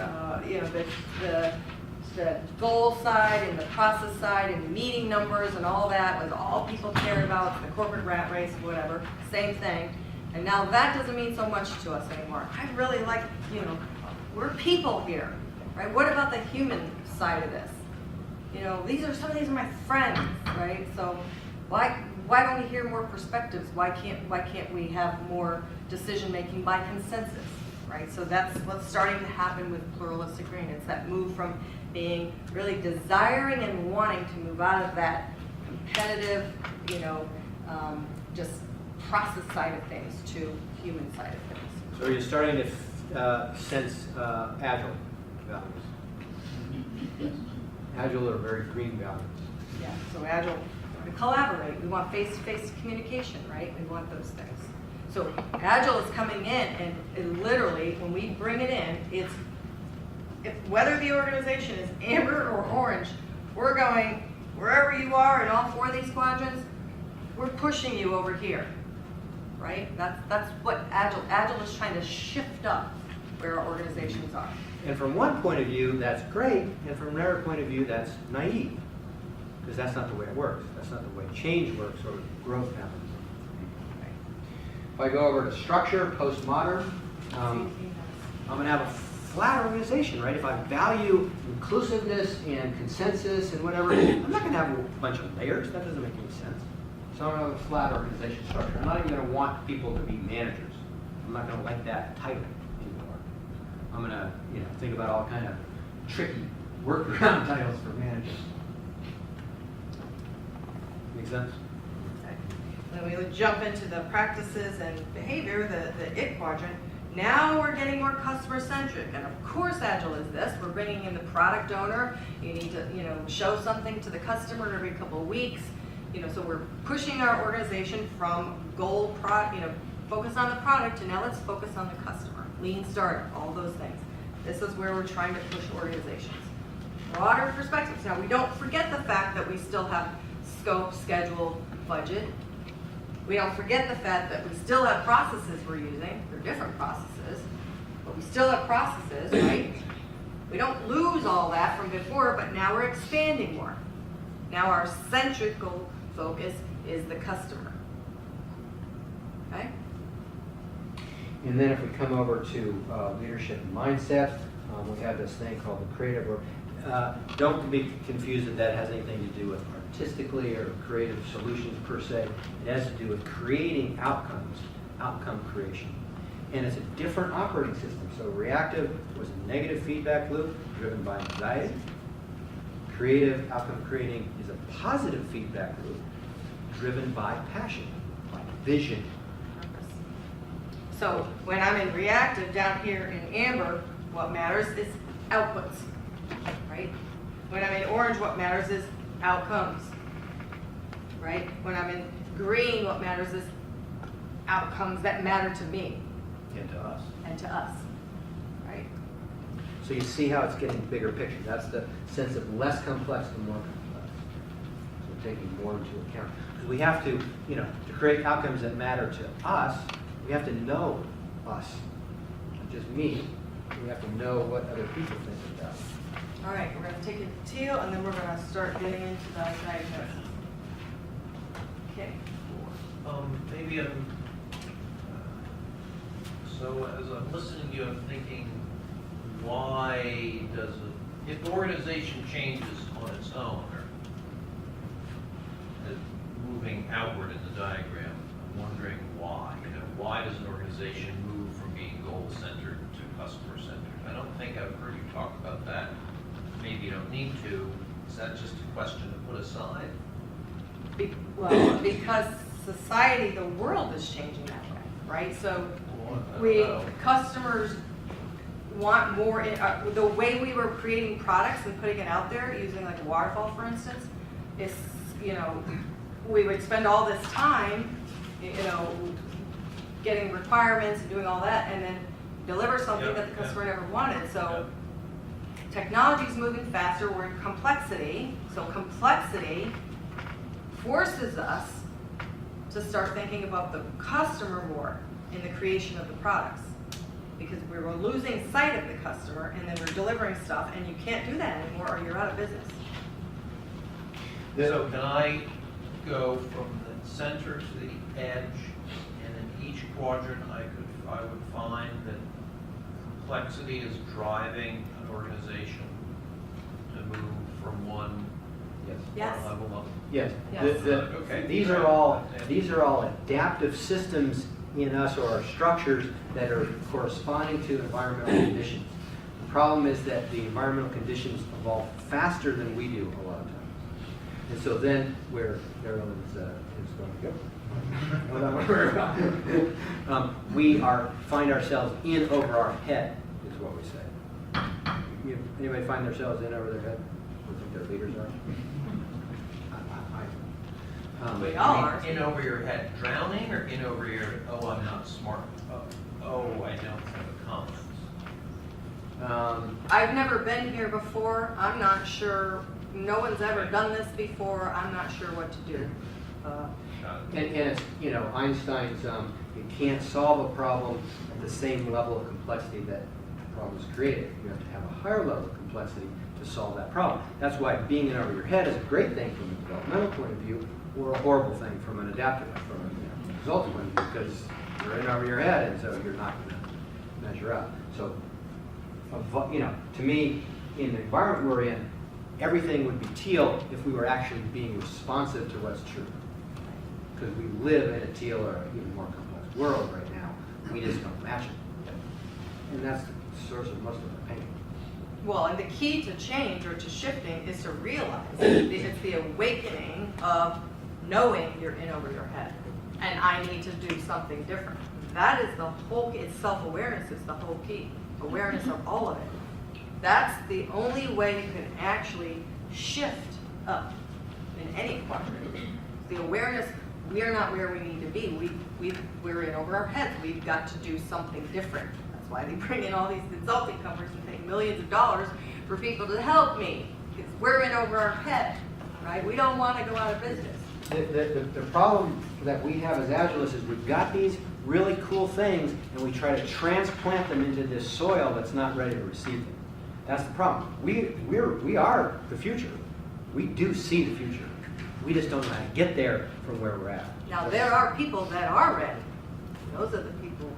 the goal side and the process side and the meeting numbers and all that was all people cared about, the corporate rat race, whatever, same thing. And now that doesn't mean so much to us anymore. I really like, we're people here, right? What about the human side of this? Some of these are my friends, right? So why don't we hear more perspectives? Why can't we have more decision making by consensus, right? So that's what's starting to happen with pluralistic green. It's that move from being really desiring and wanting to move out of that competitive, just process side of things to human side of things. So you're starting to sense agile values. Agile are very green values. Yeah, so agile, we collaborate, we want face-to-face communication, right? We want those things. So agile is coming in, and it literally, when we bring it in, whether the organization is amber or orange, we're going, wherever you are in all four of these quadrants, we're pushing you over here, right? That's what agile is trying to shift up where our organizations are. And from one point of view, that's great, and from another point of view, that's naive. Because that's not the way it works. That's not the way change works or growth happens. If I go over to structure, postmodern, I'm going to have a flat organization, right? If I value inclusiveness and consensus and whatever, I'm not going to have a bunch of layers. That doesn't make any sense. So I'm going to have a flat organization structure. I'm not even going to want people to be managers. I'm not going to like that title anymore. I'm going to, think about all kind of tricky workaround titles for managers. Make sense? Then we would jump into the practices and behavior, the IT quadrant. Now we're getting more customer-centric, and of course Agile is this. We're bringing in the product owner. You need to, show something to the customer every couple of weeks. So we're pushing our organization from focus on the product to now let's focus on the customer. Lean startup, all those things. This is where we're trying to push organizations. Broader perspectives. Now we don't forget the fact that we still have scope, schedule, budget. We don't forget the fact that we still have processes we're using. They're different processes, but we still have processes, right? We don't lose all that from before, but now we're expanding more. Now our centrical focus is the customer. Okay? And then if we come over to leadership mindset, we have this thing called the creative. Don't be confused that has anything to do with artistically or creative solutions per se. It has to do with creating outcomes, outcome creation. And it's a different operating system. So reactive was a negative feedback loop driven by anxiety. Creative outcome creating is a positive feedback loop driven by passion, by vision. So when I'm in reactive down here in amber, what matters is outputs, right? When I'm in orange, what matters is outcomes, right? When I'm in green, what matters is outcomes that matter to me And to us. and to us, right? So you see how it's getting bigger picture. That's the sense of less complex to more complex. So taking more into account. Because we have to, to create outcomes that matter to us, we have to know us. Not just me. We have to know what other people think about us. All right, we're gonna take it to Teal, and then we're gonna start getting into the diagnosis. Okay. Maybe so as I'm listening to you, I'm thinking, why does it, if the organization changes on its own, or moving outward in the diagram, I'm wondering why. Why does an organization move from being goal-centered to customer-centered? I don't think I've heard you talk about that. Maybe you don't need to. Is that just a question to put aside? Well, because society, the world is changing that way, right? So customers want more, the way we were creating products and putting it out there, using like a waterfall, for instance, is, we would spend all this time, getting requirements and doing all that, and then deliver something that the customer never wanted. So technology is moving faster, we're in complexity, so complexity forces us to start thinking about the customer more in the creation of the products. Because we were losing sight of the customer, and then we're delivering stuff, and you can't do that anymore or you're out of business. So can I go from the center to the edge, and in each quadrant I would find that complexity is driving an organization to move from one Yes. level up? Yes. Yes. Okay. These are all adaptive systems in us, or our structures that are corresponding to environmental conditions. The problem is that the environmental conditions evolve faster than we do a lot of times. And so then where Carolyn's is going to go. What I'm worried about. We find ourselves in over our head, is what we say. Anybody find themselves in over their head? What think their leaders are? We all are. In over your head, drowning, or in over your, oh, I'm not smart, oh, I don't have a confidence? I've never been here before, I'm not sure, no one's ever done this before, I'm not sure what to do. And it's, Einstein's, you can't solve a problem at the same level of complexity that the problem is created. You have to have a higher level of complexity to solve that problem. That's why being in over your head is a great thing from a developmental point of view, or a horrible thing from an adaptive, from a resulting point of view, because you're in over your head, and so you're not going to measure up. So, to me, in the environment we're in, everything would be teal if we were actually being responsive to what's true. Because we live in a teal or even more complex world right now. We just don't match it. And that's the source of most of our pain. Well, and the key to change or to shifting is to realize it's the awakening of knowing you're in over your head and I need to do something different. That is the whole key. It's self-awareness is the whole key. Awareness of all of it. That's the only way you can actually shift up in any quadrant. The awareness, we are not where we need to be. We're in over our heads. We've got to do something different. That's why they bring in all these consulting companies and pay millions of dollars for people to help me. Because we're in over our head, right? We don't want to go out of business. The problem that we have as Agilists is we've got these really cool things and we try to transplant them into this soil that's not ready to receive them. That's the problem. We are the future. We do see the future. We just don't know how to get there from where we're at. Now, there are people that are ready. Those are the people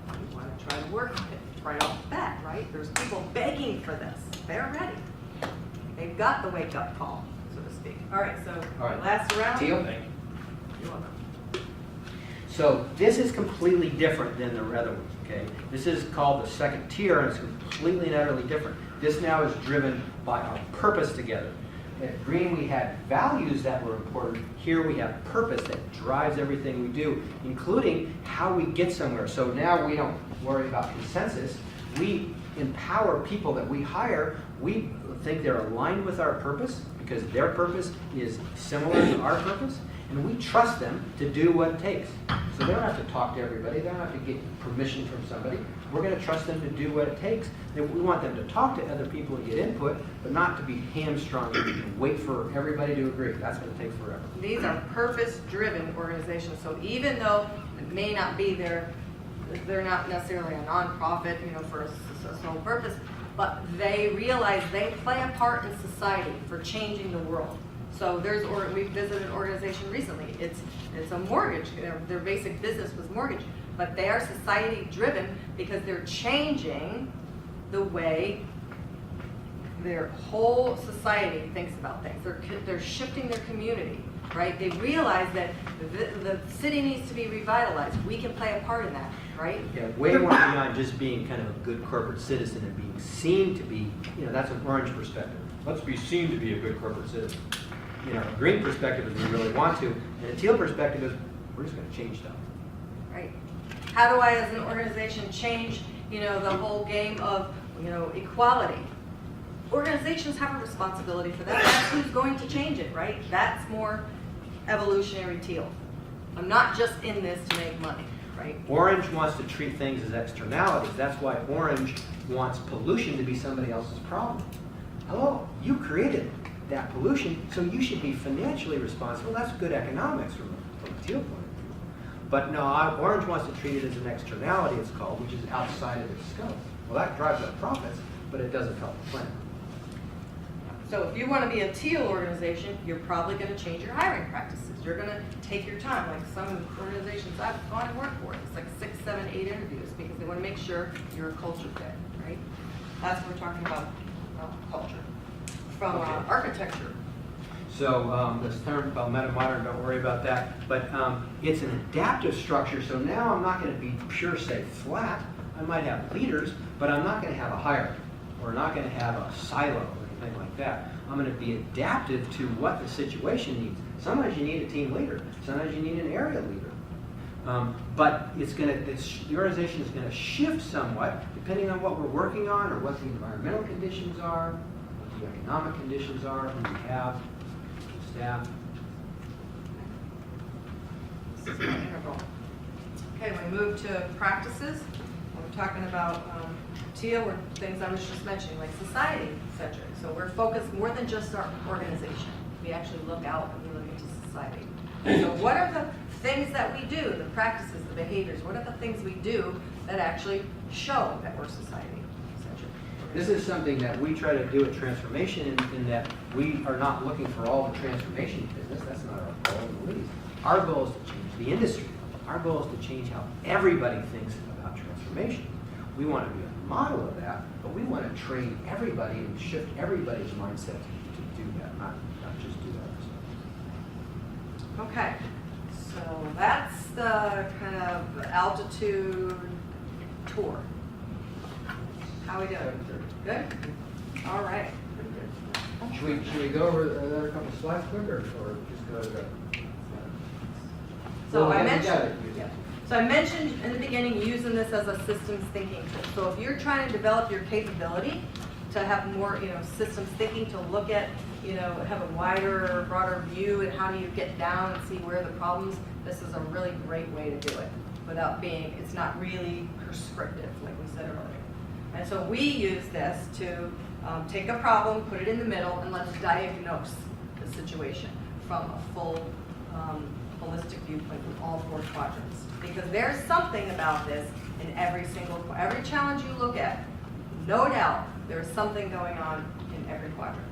you want to try to work with right off the bat, right? There's people begging for this. They're ready. They've got the wake-up call, so to speak. All right, so last round. Teal? You're welcome. So this is completely different than the other ones, okay? This is called the second tier, and it's completely and utterly different. This now is driven by our purpose together. At green, we had values that were important. Here we have purpose that drives everything we do, including how we get somewhere. So now we don't worry about consensus. We empower people that we hire. We think they're aligned with our purpose because their purpose is similar to our purpose. And we trust them to do what it takes. So they don't have to talk to everybody. They don't have to get permission from somebody. We're going to trust them to do what it takes. And we want them to talk to other people and get input, but not to be hamstrung and wait for everybody to agree. That's going to take forever. These are purpose-driven organizations, so even though it may not be they're not necessarily a nonprofit, for a sole purpose, but they realize they play a part in society for changing the world. So we visited an organization recently. It's a mortgage. Their basic business was mortgage, but they are society-driven because they're changing the way their whole society thinks about things. They're shifting their community, right? They realize that the city needs to be revitalized. We can play a part in that, right? Yeah, way more beyond just being kind of a good corporate citizen and being seen to be, that's an orange perspective. Let's be seen to be a good corporate citizen. A green perspective is we really want to, and a teal perspective is we're just going to change stuff. Right. How do I, as an organization, change, the whole game of, equality? Organizations have a responsibility for that. That's who's going to change it, right? That's more evolutionary teal. I'm not just in this to make money, right? Orange wants to treat things as externalities. That's why orange wants pollution to be somebody else's problem. Hello, you created that pollution, so you should be financially responsible. That's good economics from a teal point of view. But no, orange wants to treat it as an externality, it's called, which is outside of its scope. Well, that drives up profits, but it doesn't help the planet. So if you want to be a teal organization, you're probably going to change your hiring practices. You're going to take your time. Like some organizations I've gone and worked for, it's like 6, 7, 8 interviews because they want to make sure you're a culture fit, right? That's what we're talking about, culture. From architecture. So this term about meta-modern, don't worry about that. But it's an adaptive structure, so now I'm not going to be pure, say, flat. I might have leaders, but I'm not going to have a hierarchy, or not going to have a silo or anything like that. I'm going to be adaptive to what the situation needs. Sometimes you need a team leader. Sometimes you need an area leader. But the organization is going to shift somewhat depending on what we're working on or what the environmental conditions are, what the economic conditions are, who we have, staff. This is my interval. Okay, we move to practices. We're talking about teal or things I was just mentioning, like society-centric. So we're focused more than just our organization. We actually look out and we look into society. So what are the things that we do, the practices, the behaviors, what are the things we do that actually show that we're society-centric? This is something that we try to do at Transformation in that we are not looking for all the transformation business. That's not our goal in the least. Our goal is to change the industry. Our goal is to change how everybody thinks about transformation. We want to be a model of that, but we want to train everybody and shift everybody's mindset to do that, not just do that ourselves. Okay, so that's the kind of altitude tour. How we doing? Good? All right. Should we go over another couple of slides quick, or just go to the... So Well, I we mentioned, got it. yeah. So I mentioned in the beginning using this as a systems thinking tool. So if you're trying to develop your capability to have more, systems thinking, to look at, have a wider, broader view, and how do you get down and see where the problems, this is a really great way to do it without being, it's not really prescriptive, like we said earlier. And so we use this to take a problem, put it in the middle, and let's diagnose the situation from a full holistic viewpoint from all 4 quadrants. Because there's something about this in every challenge you look at, no doubt there's something going on in every quadrant.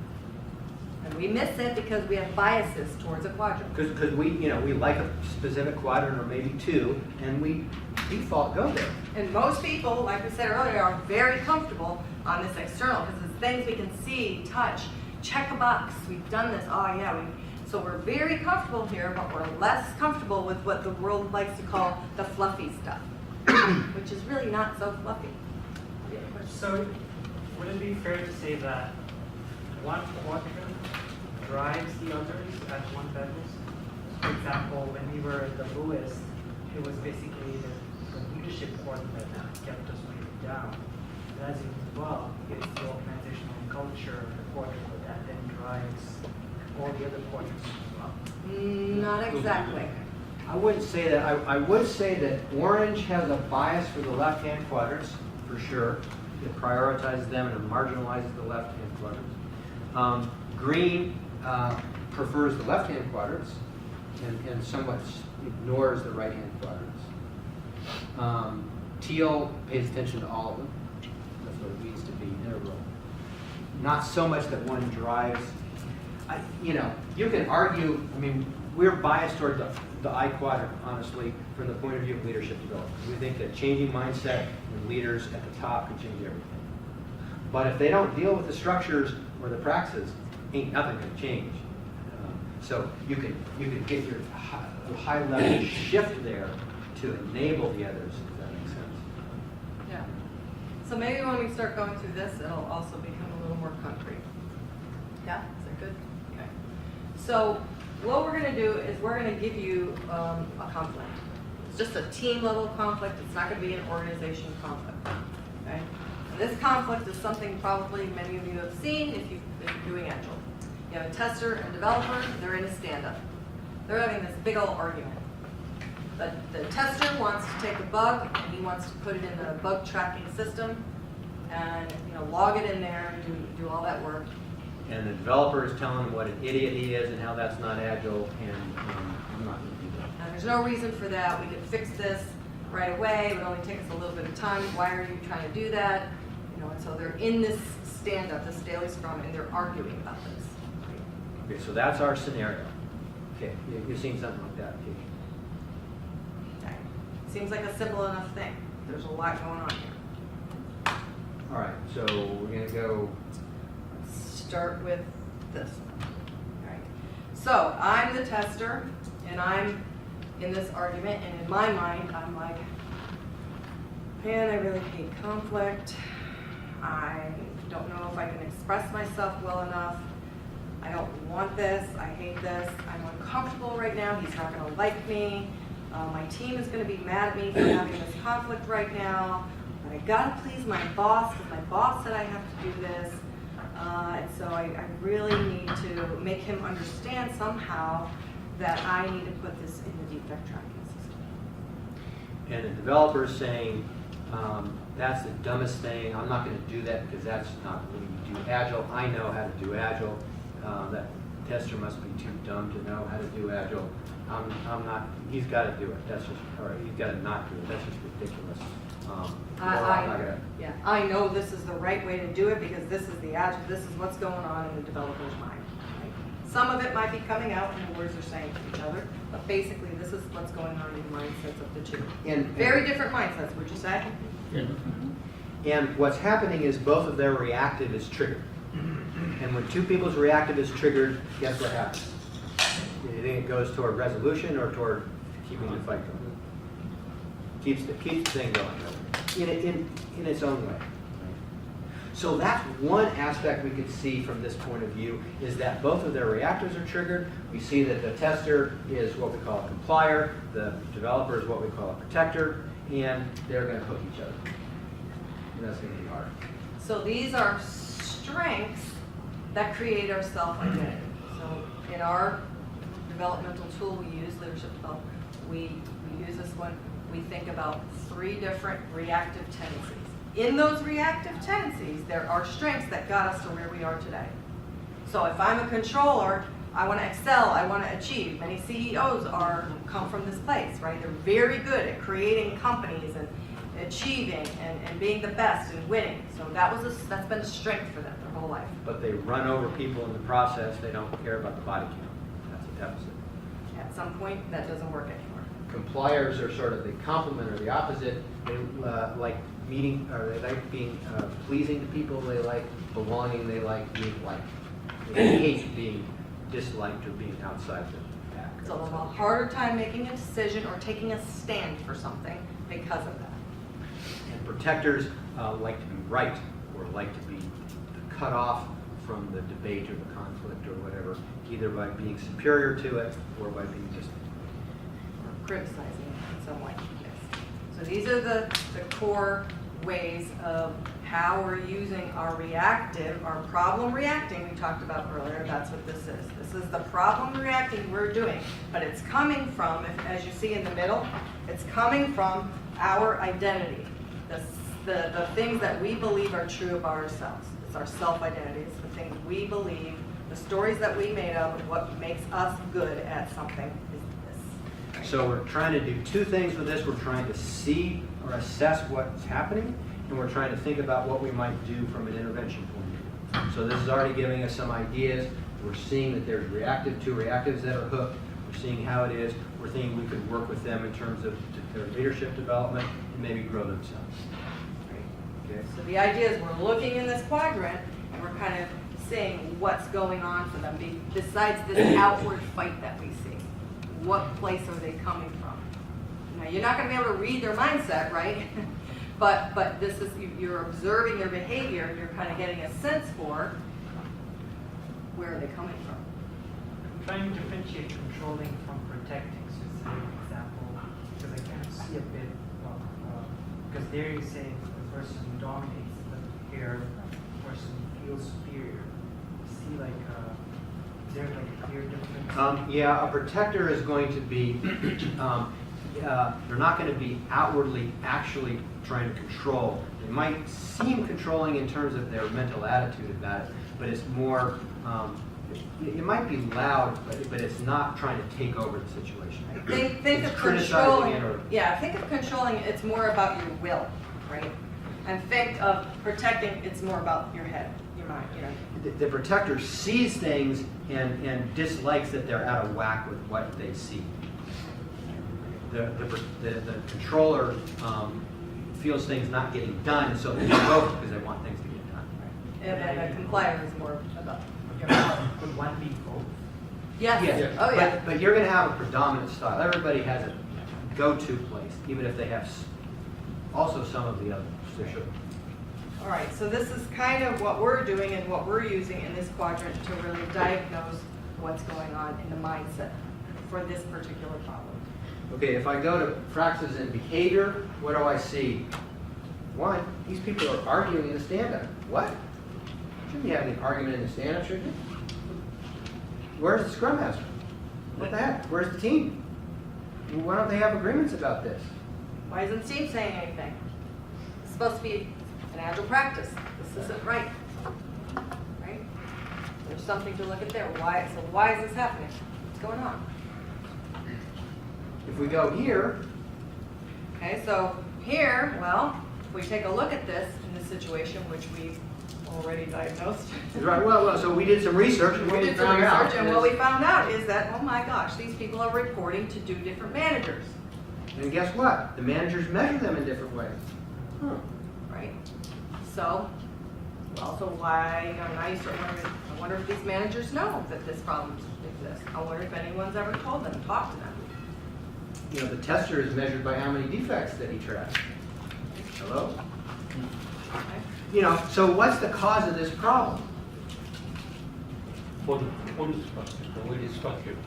And we miss it because we have biases towards a quadrant. Because we like a specific quadrant or maybe 2, and we default go there. And most people, like we said earlier, are very comfortable on this external because it's things we can see, touch, check a box. We've done this. Oh yeah, so we're very comfortable here, but we're less comfortable with what the world likes to call the fluffy stuff, which is really not so fluffy. So, would it be fair to say that one quadrant drives the others at one level? For example, when we were at the lowest, it was basically the leadership quadrant that kept us moving down. And as you move up, it's the organizational culture, the quadrant that then drives all the other quadrants as well? Not exactly. I wouldn't say that. I would say that orange has a bias for the left-hand quadrants, for sure. It prioritizes them and it marginalizes the left-hand quadrants. Green prefers the left-hand quadrants and somewhat ignores the right-hand quadrants. Teal pays attention to all of them. That's what it means to be integral. Not so much that one drives. You can argue. I mean, we're biased toward the I quadrant, honestly, from the point of view of leadership development. We think that changing mindset and leaders at the top can change everything. But if they don't deal with the structures or the practices, ain't nothing going to change. So you can get your high level shift there to enable the others, if that makes sense. Yeah. So maybe when we start going through this, it'll also become a little more concrete. Yeah, is that good? Okay. So what we're going to do is we're going to give you a conflict. It's just a team level conflict. It's not going to be an organization conflict. Okay? And this conflict is something probably many of you have seen if you've been doing Agile. You have a tester and developer. They're in a stand-up. They're having this big old argument. But the tester wants to take a bug and he wants to put it in a bug tracking system and log it in there and do all that work. And the developer is telling him what an idiot he is and how that's not Agile, and I'm not going to do that. And there's no reason for that. We could fix this right away. It would only take us a little bit of time. Why are you trying to do that? And so they're in this stand-up, this daily scrum, and they're arguing about this. Okay, so that's our scenario. Okay, you've seen something like that, Okay. Seems like a simple enough thing. There's a lot going on here. All right, so we're going to go. Start with this one. All right. So I'm the tester, and I'm in this argument, and in my mind, I'm like, man, I really hate conflict. I don't know if I can express myself well enough. I don't want this. I hate this. I'm uncomfortable right now. He's not going to like me. My team is going to be mad at me for having this conflict right now. But I got to please my boss because my boss said I have to do this. And so I really need to make him understand somehow that I need to put this in the defect tracking system. And the developer is saying, that's the dumbest thing. I'm not going to do that because that's not what you do Agile. I know how to do Agile. That tester must be too dumb to know how to do Agile. I'm not. He's got to do it. That's just, or he's got to not do it. That's just ridiculous. I'm not gonna. Yeah, I know this is the right way to do it because this is the Agile. This is what's going on in the developer's mind. Right? Some of it might be coming out in the words they're saying to each other, but basically this is what's going on in the mindsets of the two. And very different mindsets, would you say? Yeah. And what's happening is both of their reactive is triggered. And when two people's reactive is triggered, guess what happens? You think it goes toward resolution or toward keeping the fight going? Keeps the thing going in its own way. So that's one aspect we could see from this point of view, is that both of their reactors are triggered. We see that the tester is what we call a complier, the developer is what we call a protector, and they're going to hook each other. And that's going to be hard. So these are strengths that create our self-identity. So in our developmental tool we use, leadership development, we use this one. We think about 3 different reactive tendencies. In those reactive tendencies, there are strengths that got us to where we are today. So if I'm a controller, I want to excel, I want to achieve. Many CEOs come from this place, right? They're very good at creating companies and achieving and being the best and winning. So that's been a strength for them their whole life. But they run over people in the process. They don't care about the body count. That's a deficit. At some point, that doesn't work anymore. Compliers are sort of the complement or the opposite. They like meeting, or they like being pleasing to people. They like belonging. They like being liked. They hate being disliked or being outside the pack. So they'll have a harder time making a decision or taking a stand for something because of that. And protectors like to be right, or like to be cut off from the debate or the conflict or whatever, either by being superior to it or by being just Criticizing in some way, yes. So these are the core ways of how we're using our reactive, our problem reacting we talked about earlier. That's what this is. This is the problem reacting we're doing, but it's coming from, as you see in the middle, it's coming from our identity, the things that we believe are true about ourselves. It's our self-identity. It's the things we believe, the stories that we made up, and what makes us good at something is this. So we're trying to do two things with this. We're trying to see or assess what's happening, and we're trying to think about what we might do from an intervention point of view. So this is already giving us some ideas. We're seeing that there's two reactives that are hooked. We're seeing how it is. We're thinking we could work with them in terms of their leadership development and maybe grow themselves. Okay. So the idea is we're looking in this quadrant and we're kind of seeing what's going on for them besides this outward fight that we see. What place are they coming from? Now, you're not going to be able to read their mindset, right? but this is, you're observing their behavior and you're kind of getting a sense for where are they coming from. I'm trying to differentiate controlling from protecting. So it's an example, because I kind of see a bit, because there you say the person dominates, but here the person feels superior. See, like, is there like a clear difference? Yeah, a protector is going to be, they're not going to be outwardly actually trying to control. They might seem controlling in terms of their mental attitude about it, but it's more, it might be loud, but it's not trying to take over the situation. Think It's of criticizing controlling, it or- yeah, think of controlling, it's more about your will, right? And think of protecting, it's more about your head, your mind, you know. The protector sees things and dislikes that they're out of whack with what they see. The controller feels things not getting done, and so they vote because they want things to get done. And the complier is more about your Okay, mind. could one be both? Yes, Yeah, oh yeah. But you're going to have a predominant style. Everybody has a go-to place, even if they have also some of the others. So sure. All right, so this is kind of what we're doing and what we're using in this quadrant to really diagnose what's going on in the mindset for this particular problem. Okay, if I go to practices and behavior, what do I see? One, these people are arguing in the stand-up. What? Shouldn't be having an argument in the stand-up, should you? Where's the Scrum Master? What the heck? Where's the team? Why don't they have agreements about this? Why isn't Steve saying anything? It's supposed to be an agile practice. This isn't right. Right? There's something to look at there. So why is this happening? What's going on? If we go here, Okay, so here, well, if we take a look at this in this situation, which we've already diagnosed. right, well, so we did some research and We we did some found out. research, and what we found out is that, oh my gosh, these people are reporting to do different managers, And guess what? The managers measure them in different ways. Huh. right? So, well, so why, now you start wondering, I wonder if these managers know that this problem exists. I wonder if anyone's ever told them, talked to them. You know, the tester is measured by how many defects that he tracks. Hello? Okay? You know, so what's the cause of this problem? For the structure, the way it's structured.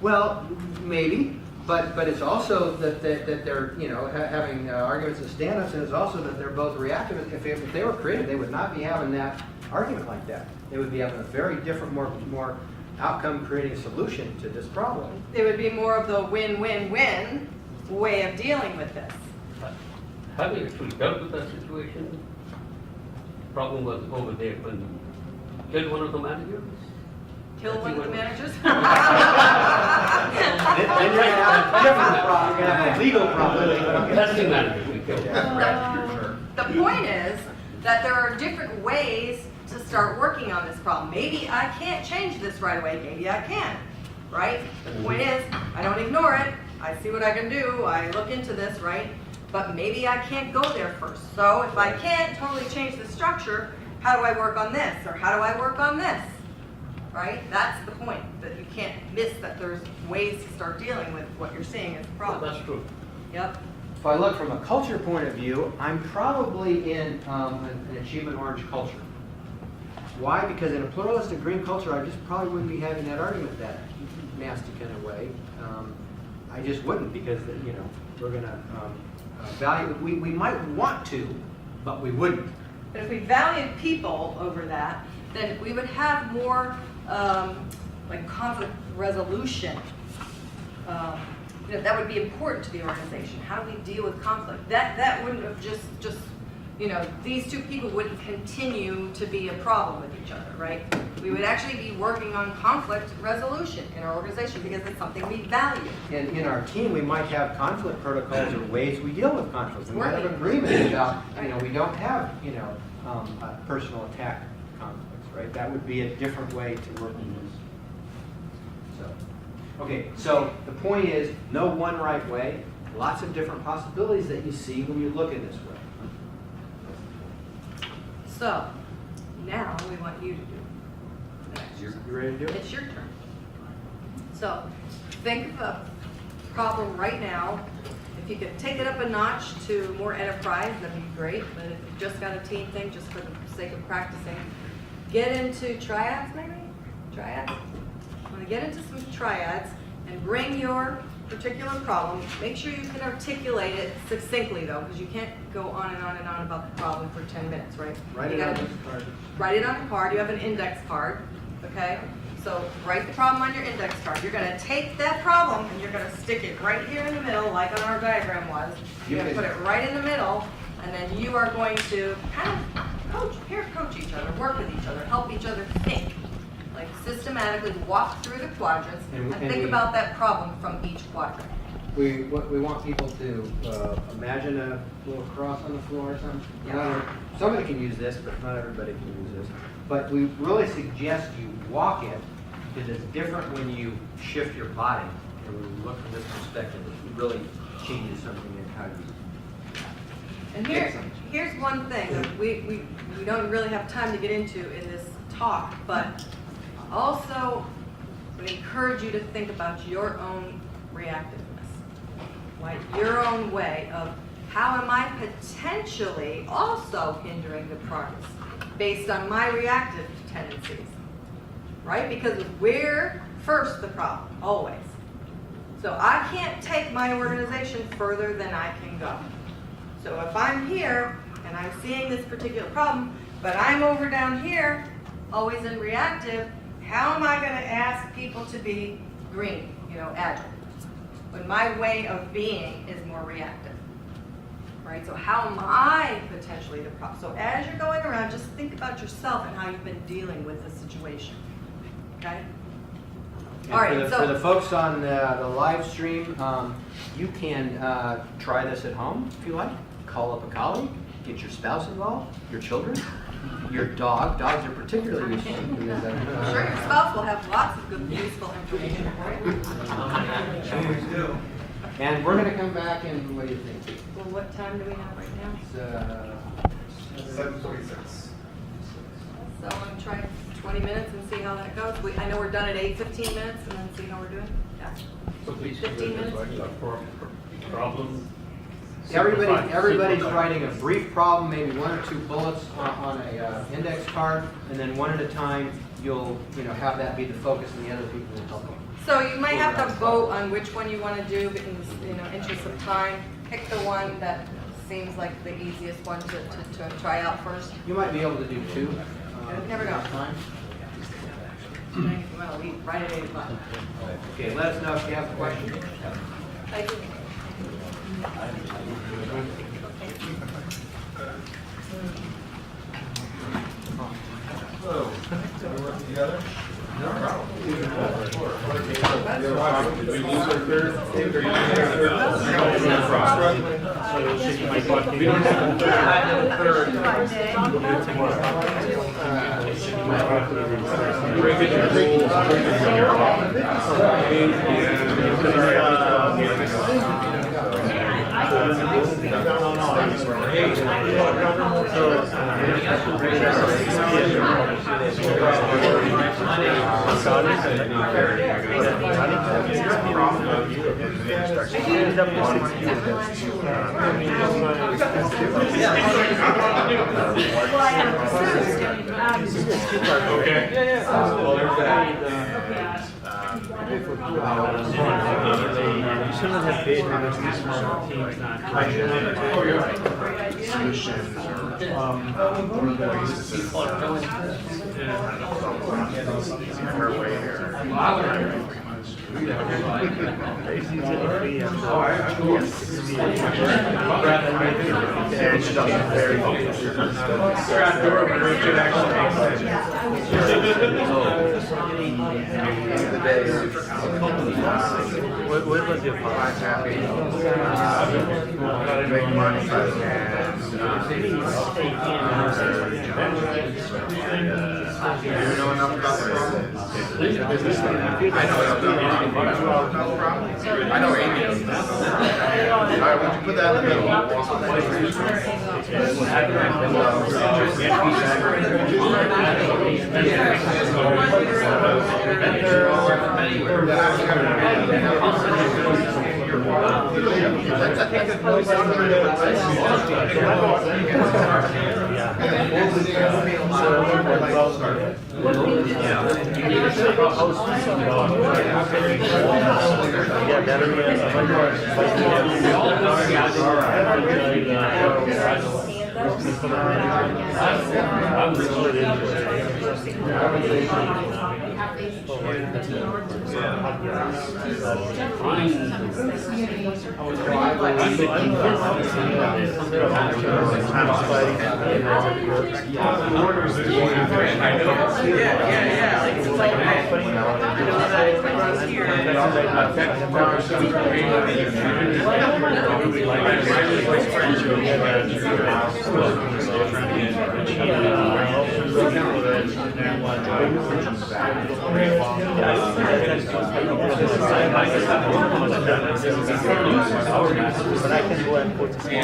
Well, maybe, but it's also that they're, you know, having arguments and stand-ups, and it's also that they're both reactive. If they were creative, they would not be having that argument like that. They would be having a very different, more outcome-creating solution to this problem. It would be more of the win-win-win way of dealing with this. Have you actually dealt with that situation? Problem was over there when killed one of the managers? Kill one of the managers? Then you're going to have a different problem. You're going to have a legal problem. Testing manager we killed. The point is that there are different ways to start working on this problem. Maybe I can't change this right away, maybe I can, right? The point is, I don't ignore it, I see what I can do, I look into this, right? But maybe I can't go there first. So if I can't totally change the structure, how do I work on this? Or how do I work on this? Right? That's the point, that you can't miss that there's ways to start dealing with what you're seeing as a problem. That's true. Yep. If I look from a culture point of view, I'm probably in an achievement orange culture. Why? Because in a pluralistic green culture, I just probably wouldn't be having that argument that nasty kind of way. I just wouldn't, because, you know, we're going to value, we might want to, but we wouldn't. But if we valued people over that, then we would have more like conflict resolution. You know, that would be important to the organization. How do we deal with conflict? That wouldn't have just you know, these two people wouldn't continue to be a problem with each other, right? We would actually be working on conflict resolution in our organization because it's something we value. And in our team, we might have conflict protocols or ways we deal with conflict. We might have Working. agreement about, you know, we don't have, you know, personal attack conflicts, right? That would be a different way to work in this. So, okay, so the point is, no one right way, lots of different possibilities that you see when you look at this way. So, now we want you to do the next You ready to do it? It's your turn. So, think of a problem right now. If you could take it up a notch to more enterprise, that'd be great. But if you've just got a team thing, just for the sake of practicing, get into triads maybe? Triads? I'm gonna get into some triads and bring your particular problem. Make sure you can articulate it succinctly though, because you can't go on and on and on about the problem for 10 minutes, right? Write You it on gotta- this card. Write it on a card. You have an index card, okay? So write the problem on your index card. You're gonna take that problem and you're gonna stick it right here in the middle, like on our diagram was. You're gonna put it right in the middle, and then you are going to kind of coach each other, work with each other, help each other think. Like systematically walk through the quadrants And and we- think about that problem from each quadrant. We want people to imagine a little cross on the floor or something. Yeah. Somebody can use this, but not everybody can use this. But we really suggest you walk it, because it's different when you shift your body. And when you look from this perspective, it really changes something in how you. And here's one thing that we don't really have time to get into in this talk, but also would encourage you to think about your own reactiveness, like your own way of how am I potentially also hindering the progress based on my reactive tendencies, right? Because we're first the problem, always. So I can't take my organization further than I can go. So if I'm here and I'm seeing this particular problem, but I'm over down here, always in reactive, how am I going to ask people to be green, you know, agile, when my way of being is more reactive, right? So how am I potentially the problem? So as you're going around, just think about yourself and how you've been dealing with the situation, okay? And All right, for the folks on the live stream, you can try this at home if you like. Call up a colleague, get your spouse involved, your children, your dog. Dogs are particularly useful. I'm sure your spouse will have lots of good, useful information, right? And we're going to come back and what do you think? Well, what time do we have right now? It's 7:46. So I'm going to try 20 minutes and see how that goes. I know we're done at 15 minutes, and then see how we're doing. Yeah. So please, 15 minutes. problem. everybody's writing a brief problem, maybe one or two bullets on a index card, and then one at a time you'll have that be the focus, and the other people will help you. So you might have to vote on which one you want to do, but in interest of time, pick the one that seems like the easiest one to try out first. You might be able to do two. Never know. Time. If you want to leave right at 8 o'clock. Okay, let us know if you have questions. Thank you. Hello. Are we working together? No problem. We don't have a Okay. Well, there's that. shouldn't have paid because these small teams not Solutions or very specific. Her way here. And she does it very well. What was your part? I'm happy. Make money and you know enough about the problem? I know enough about the problem. I know Amy does. All right, would you put that in the middle? But I can go and put a small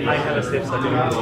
I have a safe certificate.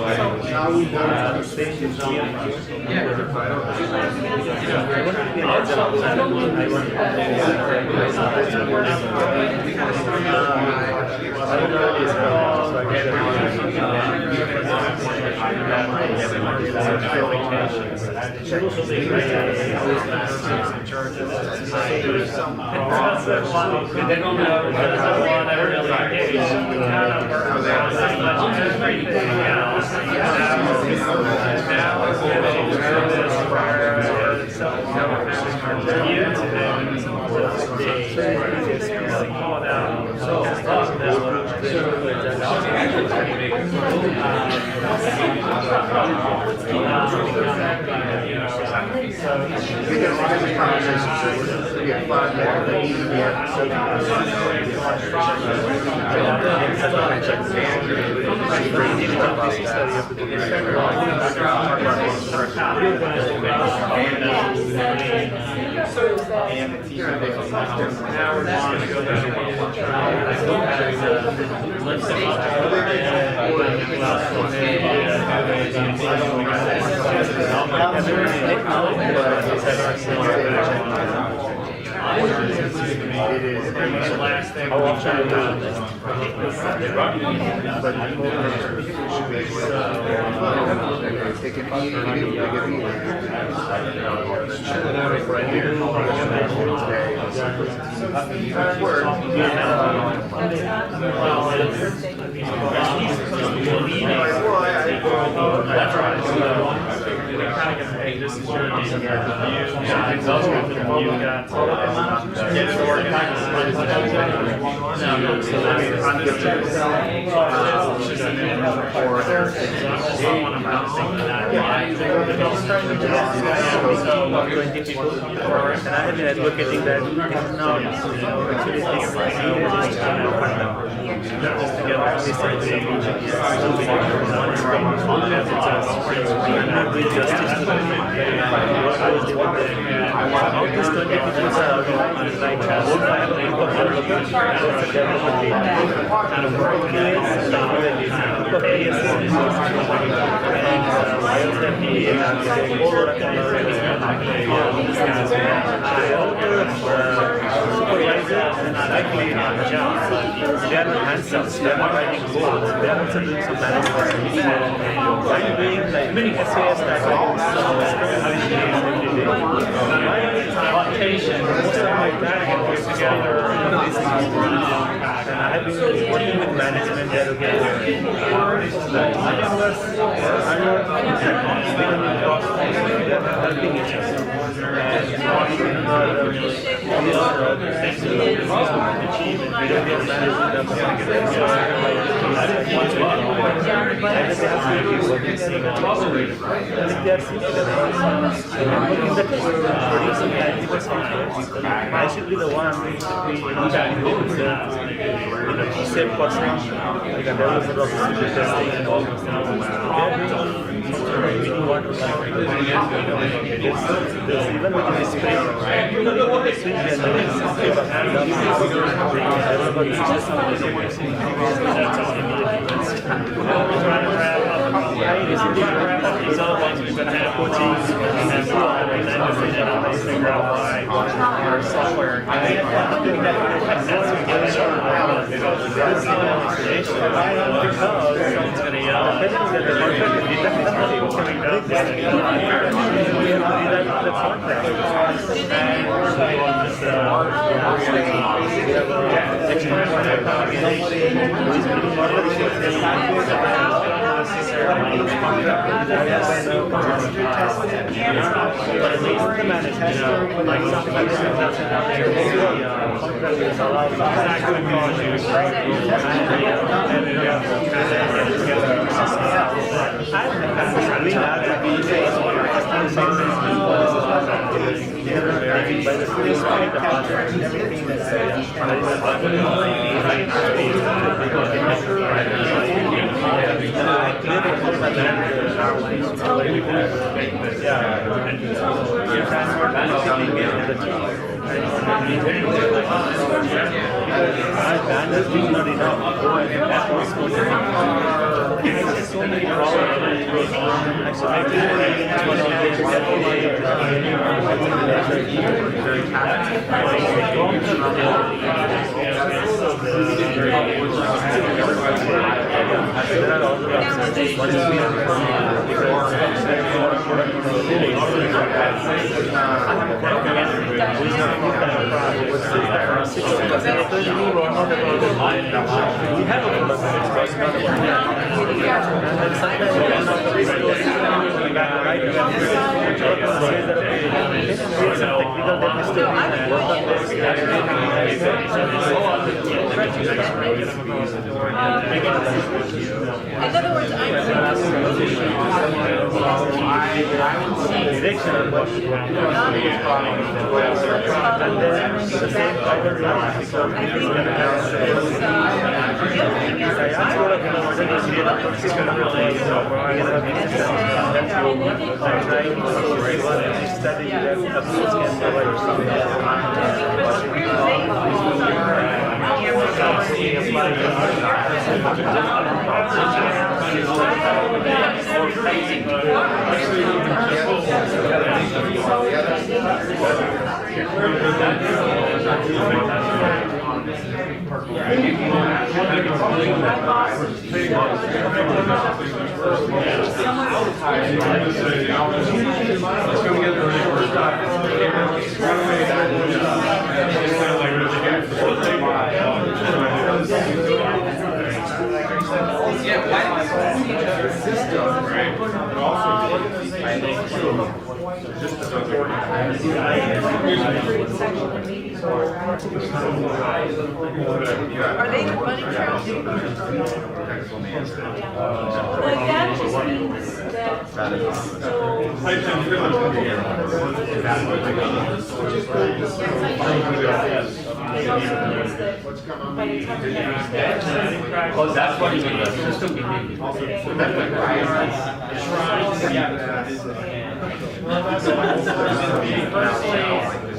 hey, this is your view, yeah, it's also with the view that get it organized. So I mean, understood. Or there's someone about something that. And I have been advocating that it's not actually supervisors and likely on the job. They are not hands-on, they are not writing codes, they are also doing some management. So I'm doing like many SAS packages, my patient, most of my time is together in this and I have been working with management there together. Helping each other. I should be the one safe person, like a developer of system testing and all those things. We don't want to there's even with this space, I recently these other ones we've been having coaching and then figure out why our software Just the report. Are they the bunny trails? Technical name. Like that just means that, by the time we have Oh, that's what you mean, the system behavior.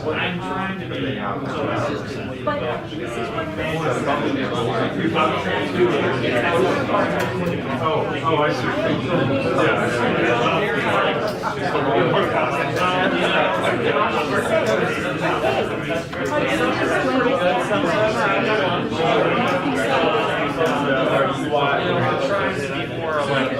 What I'm trying to be, but this is what oh, I see. I'm trying to be more like,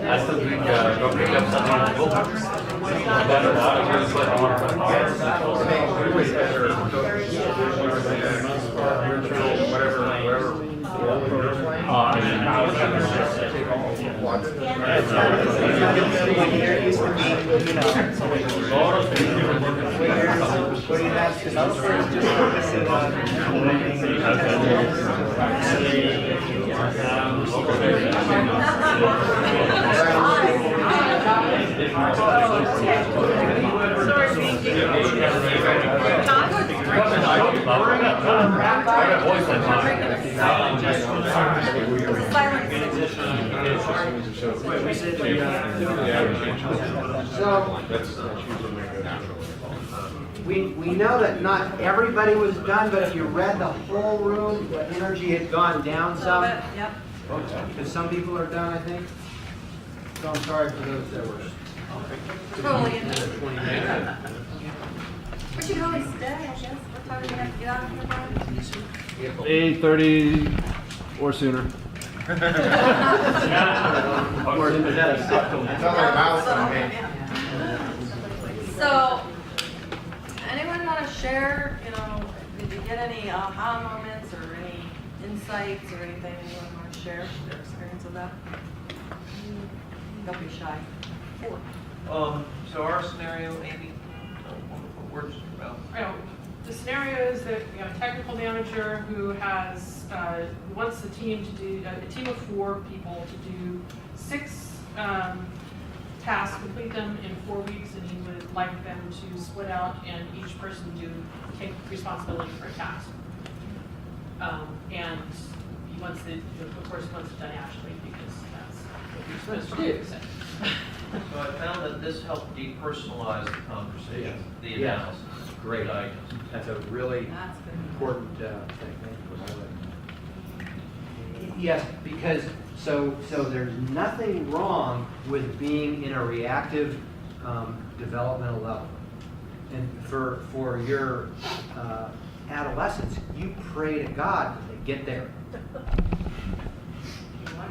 I still think, go pick up something. We know that not everybody was done, but if you read the whole room, the energy had gone down some. Yep. Because some people are done, I think. So I'm sorry for those that were. Totally. 20 minutes. But you can always stay, I guess. What time do you have to get out of here by? 8:30 or sooner. Sounds like a milestone, man. So, anyone want to share, did you get any aha moments or any insights or anything anyone want to share their experience of that? Don't be shy. So our scenario, Amy, what words about? The scenario is that we have a technical manager who has, wants the team to do, a team of 4 people to do 6 tasks, complete them in 4 weeks, and he would like them to split out and each person take responsibility for a task. And he wants of course, wants it done actually because that's what we're supposed to do. So I found that this helped depersonalize the conversation, the Yeah. analysis. Great. diagnosis. That's a really That's good. important thing. Thank you for that. Yes, because so there's nothing wrong with being in a reactive developmental level. And for your adolescents, you pray to God that they get there.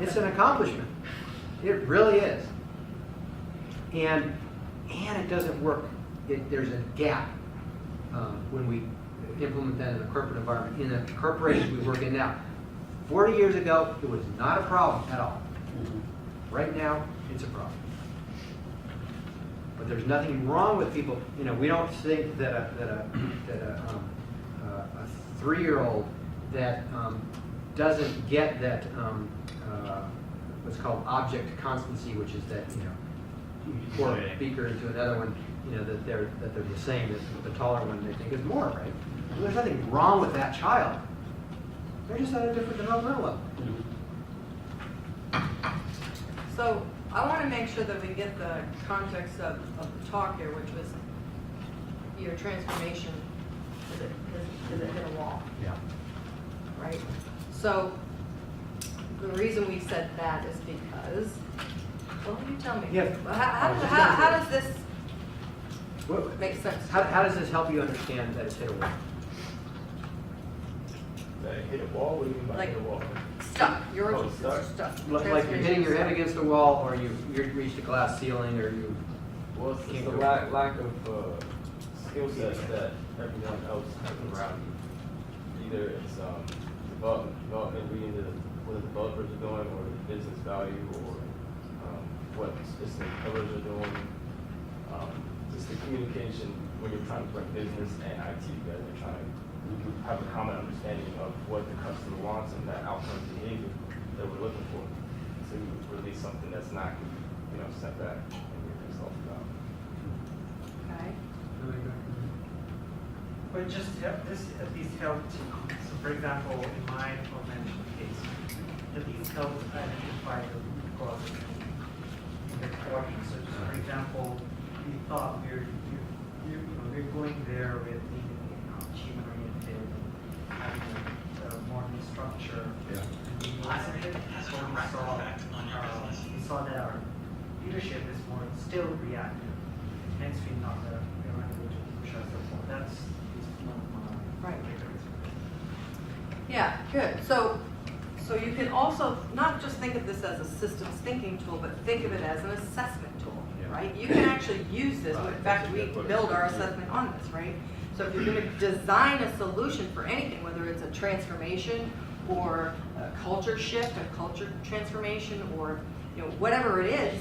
It's an accomplishment. It really is. And it doesn't work. There's a gap when we implement that in a corporate environment. In the corporations we work in now, 40 years ago, it was not a problem at all. Right now, it's a problem. But there's nothing wrong with people. We don't think that a 3-year-old that doesn't get that what's called object constancy, which is that you pour a beaker into another one, that they're the same as the taller one they think is more, right? Well, there's nothing wrong with that child. They're just at a different developmental level. So I want to make sure that we get the context of the talk here, which was your transformation has it hit a wall, Yeah. right? So the reason we said that is because, well, you tell me. Yeah. How does this What, make sense? how does this help you understand that it's hit a wall? Like hit a wall? What do you mean by Like- hit a wall? Stuck, you're Oh, stuck? stuck. Like you're hitting your head against the wall, or you've reached a glass ceiling, or you. Well, it's the lack of skill sets that everyone else has around you. Either it's development, reading what the developers are doing, or the business value, or what specific pillars are doing. Just the communication when you're trying to bring business and IT together, trying to have a common understanding of what the customer wants and that outcome behavior that we're looking for to release something that's not, set back and get yourself about. Okay. But just this at least helped. So, for example, in my aforementioned case, at least helped identify the root cause in the quadrant. So, just for example, we thought we're going there with being achievement oriented and having a modern structure. Yeah. And we wasn't it. So we saw that our leadership is more still reactive. Hence, we not able to push ourselves forward. That's one of my Right. takeaways. Yeah, good. So you can also not just think of this as a systems thinking tool, but think of it as an assessment tool, Yeah. right? You can actually use this. In fact, we build our assessment on this, right? So if you're going to design a solution for anything, whether it's a transformation or a culture shift, a culture transformation, or whatever it is,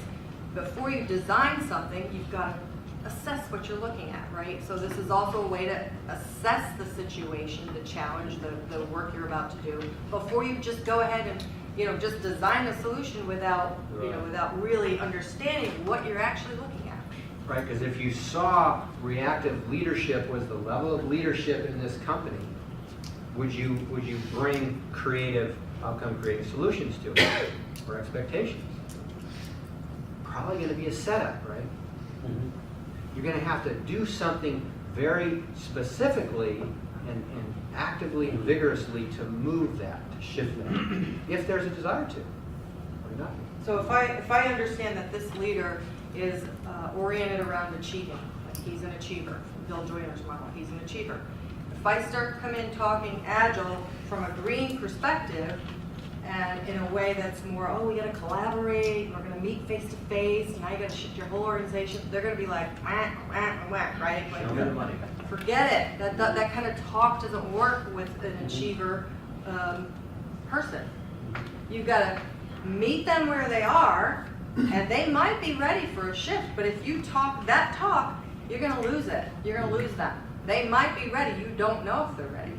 before you design something, you've got to assess what you're looking at, right? So this is also a way to assess the situation, the challenge, the work you're about to do, before you just go ahead and just design a solution without without really understanding what you're actually looking at. Right, because if you saw reactive leadership was the level of leadership in this company, would you bring outcome creative solutions to it or expectations? Probably going to be a setup, right? Mhm. You're going to have to do something very specifically and actively and vigorously to move that, to shift that, if there's a desire to, or not. So if I understand that this leader is oriented around achieving, like he's an achiever, Bill Joyner's model, he's an achiever. If I start to come in talking agile from a green perspective, and in a way that's more, we got to collaborate, we're going to meet face to face, now you got to shift your whole organization, they're going to be like, whack, whack, whack, right? Like, Show me the money. forget it. That kind of talk doesn't work with an achiever person. You've got to meet them where they are, and they might be ready for a shift, but if you talk that talk, you're going to lose it. You're going to lose them. They might be ready. You don't know if they're ready.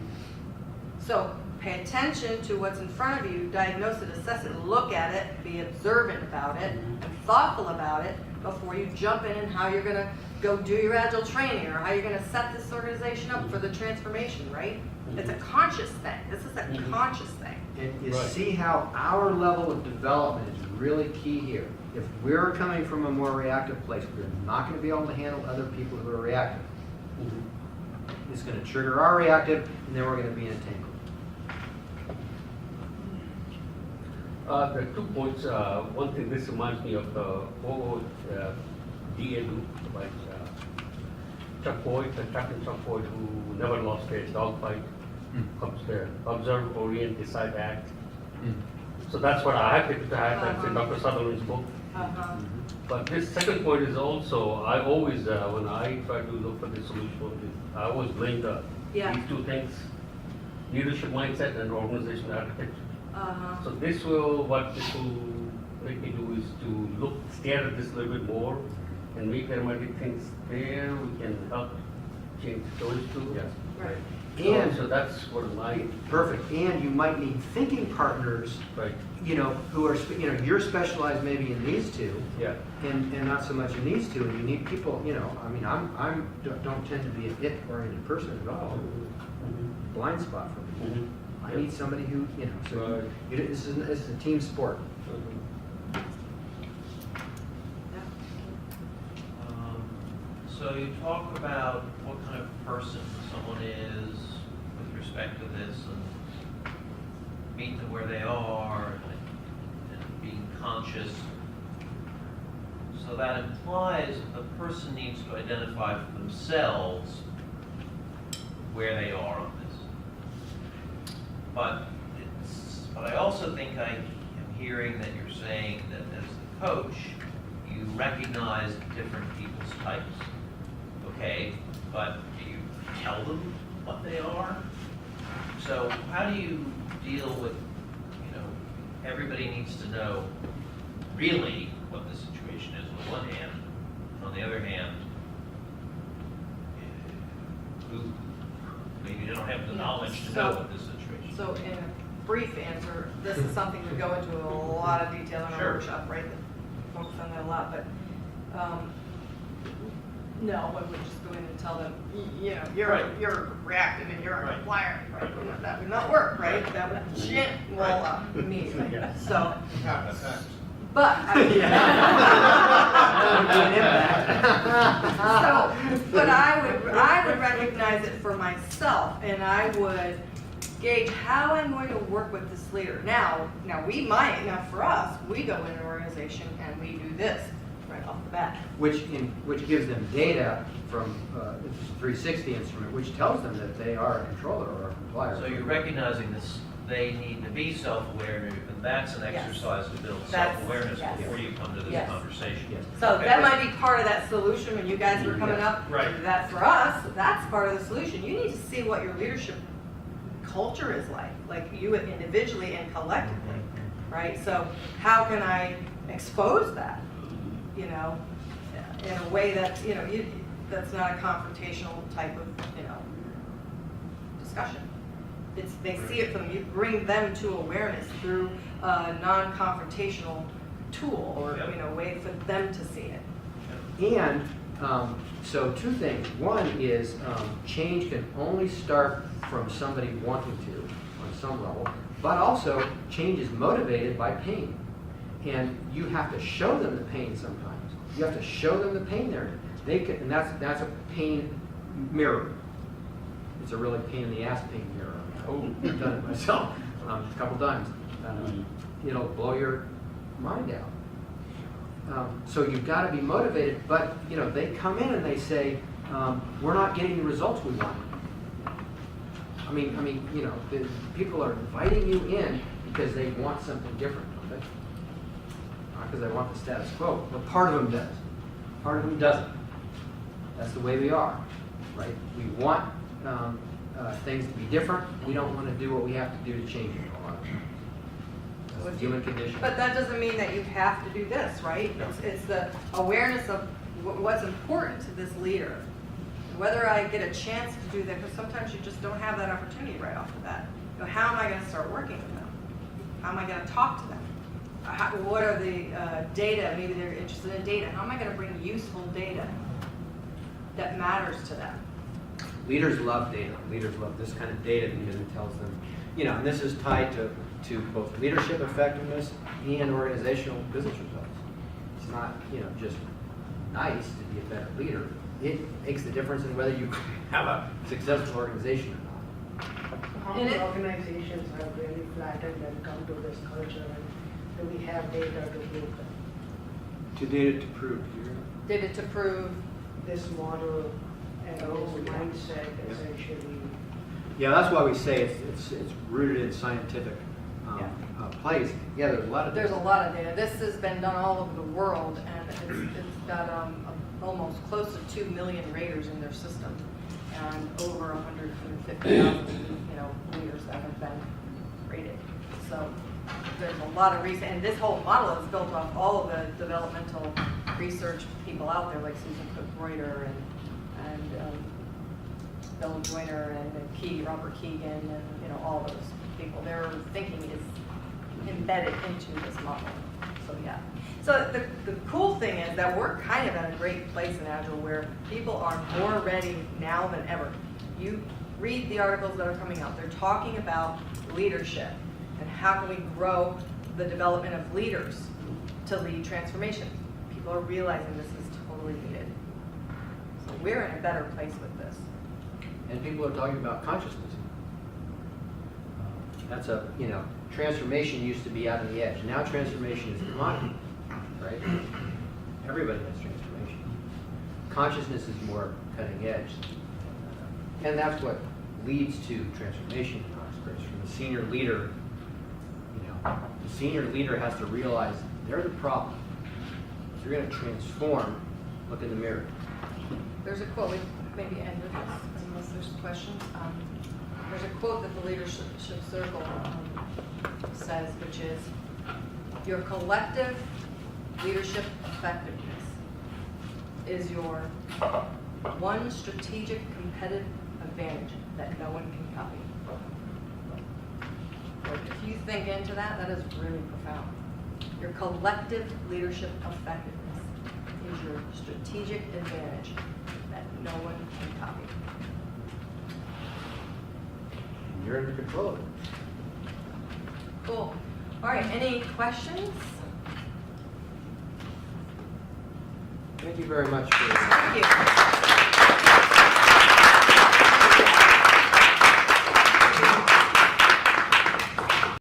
So pay attention to what's in front of you, diagnose it, assess it, look at it, be observant about it, and thoughtful about it before you jump in and how you're going to go do your agile training or how you're going to set this organization up for the transformation, right? It's a conscious thing. This is a conscious thing. And you Right. see how our level of development is really key here. If we're coming from a more reactive place, we're not going to be able to handle other people who are reactive. It's going to trigger our reactive, and then we're going to be entangled. There are 2 points. One thing, this reminds me of the whole DA group, like Chuck Boyd, Chuck Boyd, who never lost a dogfight, comes there, observe, orient, decide, act. So that's what I have picked to have, that's in Dr. Sutherland's book. But this second point is also, I always, when I try to look for the solution, I always blame these 2 things, leadership mindset and organizational architecture. So what this will make me do is to stare at this a little bit more and make there might be things there we can help change those 2. Yes. Right. And So that's what my, perfect. And you might need thinking partners, right, who are, you're specialized maybe in these 2. yeah. And not so much in these 2, and you need people, don't tend to be a it-oriented person at all. Blind spot for me. I need somebody who, so this is a team sport. So you talk about what kind of person someone is with respect to this and meet them where they are and being conscious. So that implies the person needs to identify for themselves where they are on this. but I also think I am hearing that you're saying that as the coach, you recognize different people's types. Okay, but do you tell them what they are? So how do you deal with, everybody needs to know really what the situation is on one hand. On the other hand, maybe they don't have the knowledge to know what this situation is. So in a brief answer, this is something we go into a lot of detail in our Sure. workshop, right? Focus on that a lot, but no, I would just go in and tell them, Right. you're reactive and you're a Right. complier, right? That would not work, right? That would shit wall up immediately. Yeah. So, Yeah, that's it. but but I would recognize it for myself, and I would gauge how I'm going to work with this leader. Now for us, we go in an organization and we do this right off the bat. Which gives them data from this 360 instrument, which tells them that they are a controller or a complier. So you're recognizing this, they need to be self-aware, and that's an Yes. exercise to build That's- self-awareness yes. before you come to this Yes. conversation. Yes. So Okay. that might be part of that solution when you guys were coming up. Right. That for us, that's part of the solution. You need to see what your leadership culture is like you individually and collectively, right? So how can I expose that, in a way that's, that's not a confrontational type of, discussion. They see it from you, bring them to awareness through a non-confrontational tool or, Yep. way for them to see it. And so two things. One is change can only start from somebody wanting to on some level, but also change is motivated by pain. And you have to show them the pain sometimes. You have to show them the pain there. And that's a pain mirror. It's a really pain in the ass pain mirror. I've done it myself a couple times. It'll blow your mind out. So you've got to be motivated, but they come in and they say, we're not getting the results we want. The people are inviting you in because they want something different, don't they? Not because they want the status quo. Well, part of them does. Part of them doesn't. That's the way we are, right? We want things to be different. We don't want to do what we have to do to change it a lot of times. That's the human condition. But that doesn't mean that you have to do this, right? It's the awareness of what's important to this leader. Whether I get a chance to do that, because sometimes you just don't have that opportunity right off the bat. How am I going to start working with them? How am I going to talk to them? What are the data? Maybe they're interested in data. How am I going to bring useful data that matters to them? Leaders love data. Leaders love this kind of data because it tells them, and this is tied to both leadership effectiveness and organizational business results. It's not, just nice to be a better leader. It makes the difference in whether you have a successful organization or not. How many organizations have really flattened and come to this culture, and do we have data to prove that? To data to prove. Data to prove. This model and this mindset essentially. Yeah, that's why we say it's rooted in scientific place. Yeah, there's a lot of There's data. a lot of data. This has been done all over the world, and it's got almost close to 2 million raters in their system, and over 150,000 leaders that have been rated. So there's a lot of reason, and this whole model is built off all of the developmental research people out there, like Susan Cook-Reuter and Bill Joyner and Robert Keegan, and all those people. Their thinking is embedded into this model. So yeah. So the cool thing is that we're kind of at a great place in Agile where people are more ready now than ever. You read the articles that are coming out. They're talking about leadership and how can we grow the development of leaders to lead transformation. People are realizing this is totally needed. So we're in a better place with this. And people are talking about consciousness. That's transformation used to be out on the edge. Now transformation is a commodity, right? Everybody has transformation. Consciousness is more cutting edge. And that's what leads to transformation in our experience. From the senior leader, the senior leader has to realize they're the problem. If you're going to transform, look in the mirror. There's a quote, we maybe end with this, unless there's questions. There's a quote that the Leadership Circle says, which is, your collective leadership effectiveness is your one strategic competitive advantage that no one can copy. If you think into that, that is really profound. Your collective leadership effectiveness is your strategic advantage that no one can copy. And you're in control of it. Cool. All right, any questions? Thank you very much for Thank you.